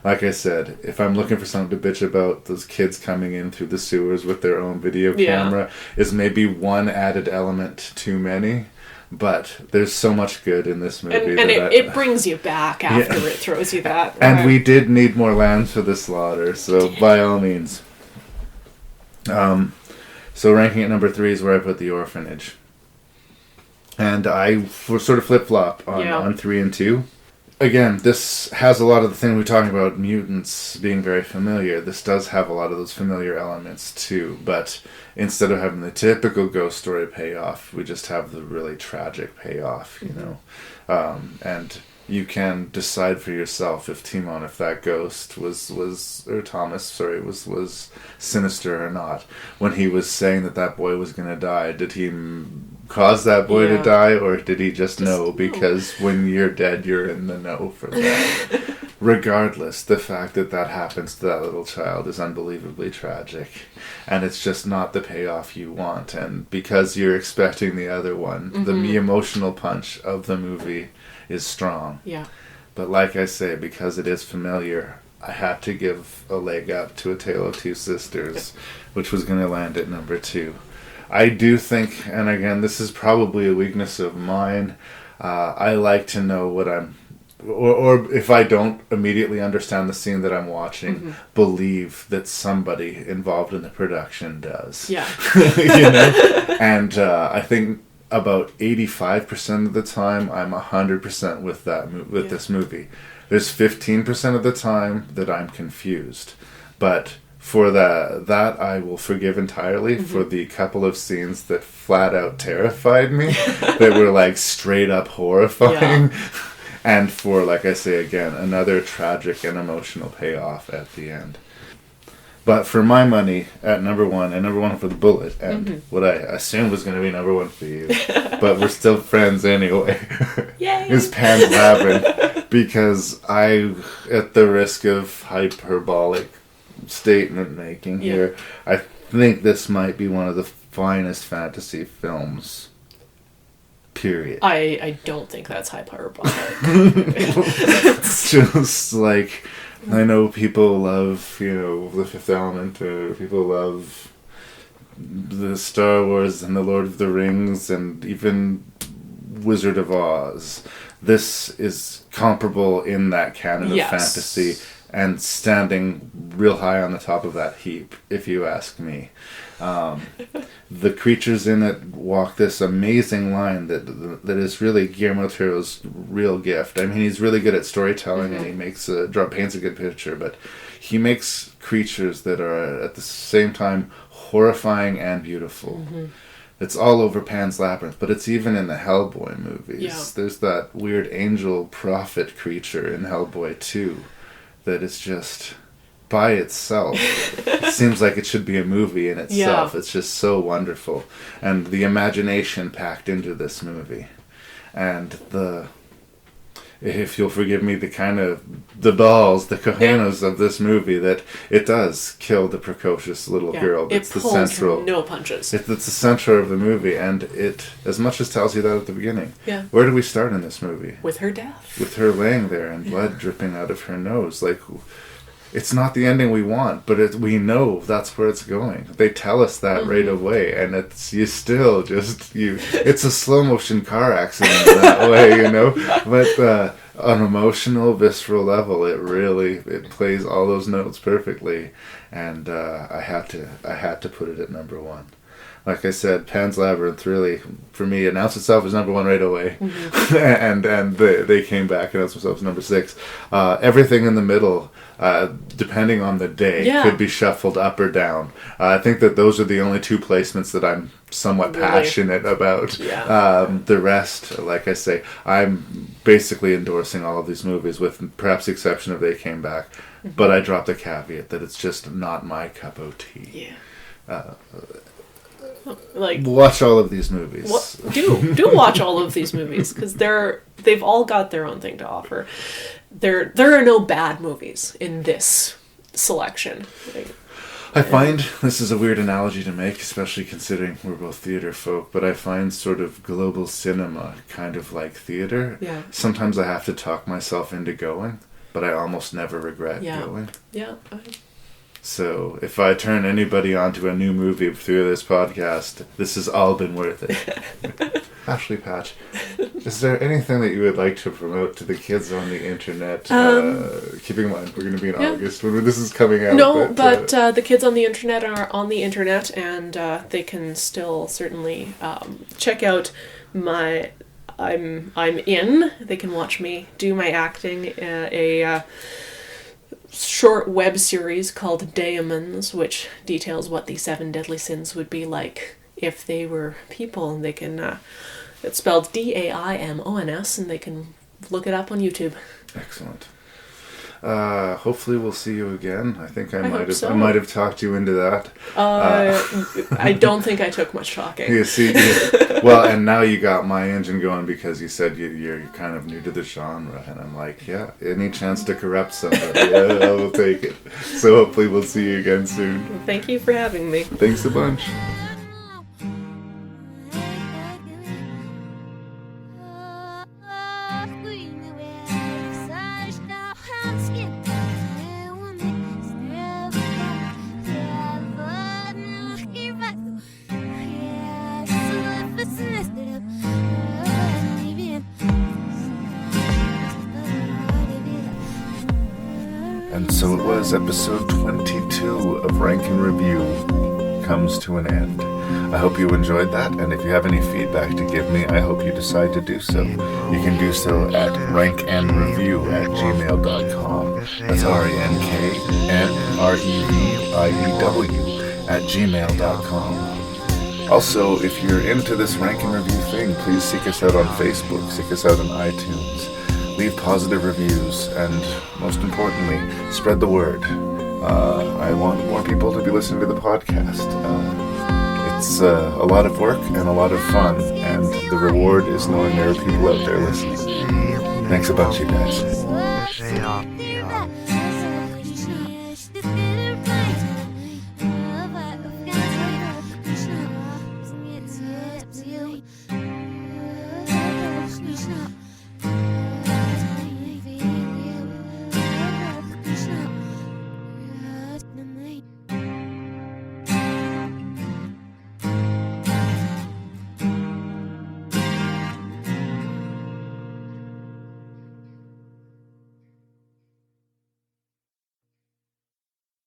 Like I said, if I'm looking for something to bitch about, those kids coming in through the sewers with their own video camera is maybe one added element too many. But there's so much good in this movie. And it brings you back after it throws you that. And we did need more lambs for the slaughter, so by all means. So ranking at number 3 is where I put The Orphanage. And I sort of flip-flop on 3 and 2. Again, this has a lot of the thing we're talking about, mutants being very familiar. This does have a lot of those familiar elements too, but instead of having the typical ghost story payoff, we just have the really tragic payoff, and you can decide for yourself if that ghost was sinister or not. When he was saying that boy was going to die, did he cause that boy to die, or did he just know? Because when you're dead, you're in the know for that. Regardless, the fact that happens to that little child is unbelievably tragic, and it's just not the payoff you want. And because you're expecting the other one, the emotional punch of the movie is strong. But like I say, because it is familiar, I had to give a leg up to A Tale of Two Sisters, which was going to land at number 2. I do think, and again, this is probably a weakness of mine, I like to know what I'm, or if I don't immediately understand the scene that I'm watching, believe that somebody involved in the production does. And I think about 85% of the time, I'm 100% with this movie. There's 15% of the time that I'm confused, but for that I will forgive entirely for the couple of scenes that flat out terrified me, that were like straight up horrifying, and for, like I say again, another tragic and emotional payoff at the end. But for my money, at number 1, and number 1 for the Bullet, and what I assumed was going to be number 1 for you, but we're still friends anyway, is Pan's Labyrinth, because I, at the risk of hyperbolic statement making here, I think this might be one of the finest fantasy films. Period. I don't think that's hyperbolic. Just like, I know people love, The Fifth Element, or people love the Star Wars and the Lord of the Rings, and even Wizard of Oz. This is comparable in that canon of fantasy, and standing real high on the top of that heap, if you ask me. The creatures in it walk this amazing line that is really Guillermo del Toro's real gift. I mean, he's really good at storytelling, and he paints a good picture, but he makes creatures that are at the same time horrifying and beautiful. It's all over Pan's Labyrinth, but it's even in the Hellboy movies. Yeah. There's that weird angel prophet creature in Hellboy 2 that is just, by itself, it seems like it should be a movie in itself. Yeah. It's just so wonderful. And the imagination packed into this movie. And if you'll forgive me, the cojones of this movie, that it does kill the precocious little girl. It pulls no punches. It's the center of the movie, and it, as much as tells you that at the beginning. Yeah. Where do we start in this movie? With her death. With her laying there and blood dripping out of her nose. Like, it's not the ending we want, but we know that's where it's going. They tell us that right away, and it's it's a slow motion car accident in that way, But on an emotional, visceral level, it plays all those notes perfectly, and I had to put it at number one. Like I said, Pan's Labyrinth really, for me, announced itself as number one right away. and they came back and announced themselves as number 6. Everything in the middle, depending on the day, could be shuffled up or down. I think that those are the only 2 placements that I'm somewhat passionate about. Yeah. The rest, like I say, I'm basically endorsing all of these movies, with perhaps the exception of They Came Back. But I dropped the caveat that it's just not my cup of tea. Yeah. Watch all of these movies. Do watch all of these movies, because they've all got their own thing to offer. There are no bad movies in this selection. I find, this is a weird analogy to make, especially considering we're both theater folk, but I find sort of global cinema kind of like theater. Yeah. Sometimes I have to talk myself into going, but I almost never regret going. Yeah. So if I turn anybody onto a new movie through this podcast, this has all been worth it. Ashley Patch, is there anything that you would like to promote to the kids on the internet? Keeping in mind, we're going to be in August when this is coming out. No, but the kids on the internet are on the internet, and they can still certainly check out my... I'm in. They can watch me do my acting. A short web series called Daemons, which details what the 7 deadly sins would be like if they were people, and they can it's spelled Daimons, and they can look it up on YouTube. Excellent. Hopefully we'll see you again. I think I might have talked you into that. I don't think I took much talking. You see, well, and now you got my engine going, because you said you're kind of new to the genre, and I'm like, yeah, any chance to corrupt somebody, I will take it. So hopefully we'll see you again soon. Well, thank you for having me. Thanks a bunch. And so it was, episode 22 of Rank and Review comes to an end. I hope you enjoyed that, and if you have any feedback to give me, I hope you decide to do so. You can do so at rankandreview@gmail.com. That's RANKNREVIEW@gmail.com. Also, if you're into this Rank and Review thing, please seek us out on Facebook, seek us out on iTunes. Leave positive reviews, and most importantly, spread the word. I want more people to be listening to the podcast. It's a lot of work and a lot of fun, and the reward is knowing there are people out there listening. Thanks a bunch, you guys.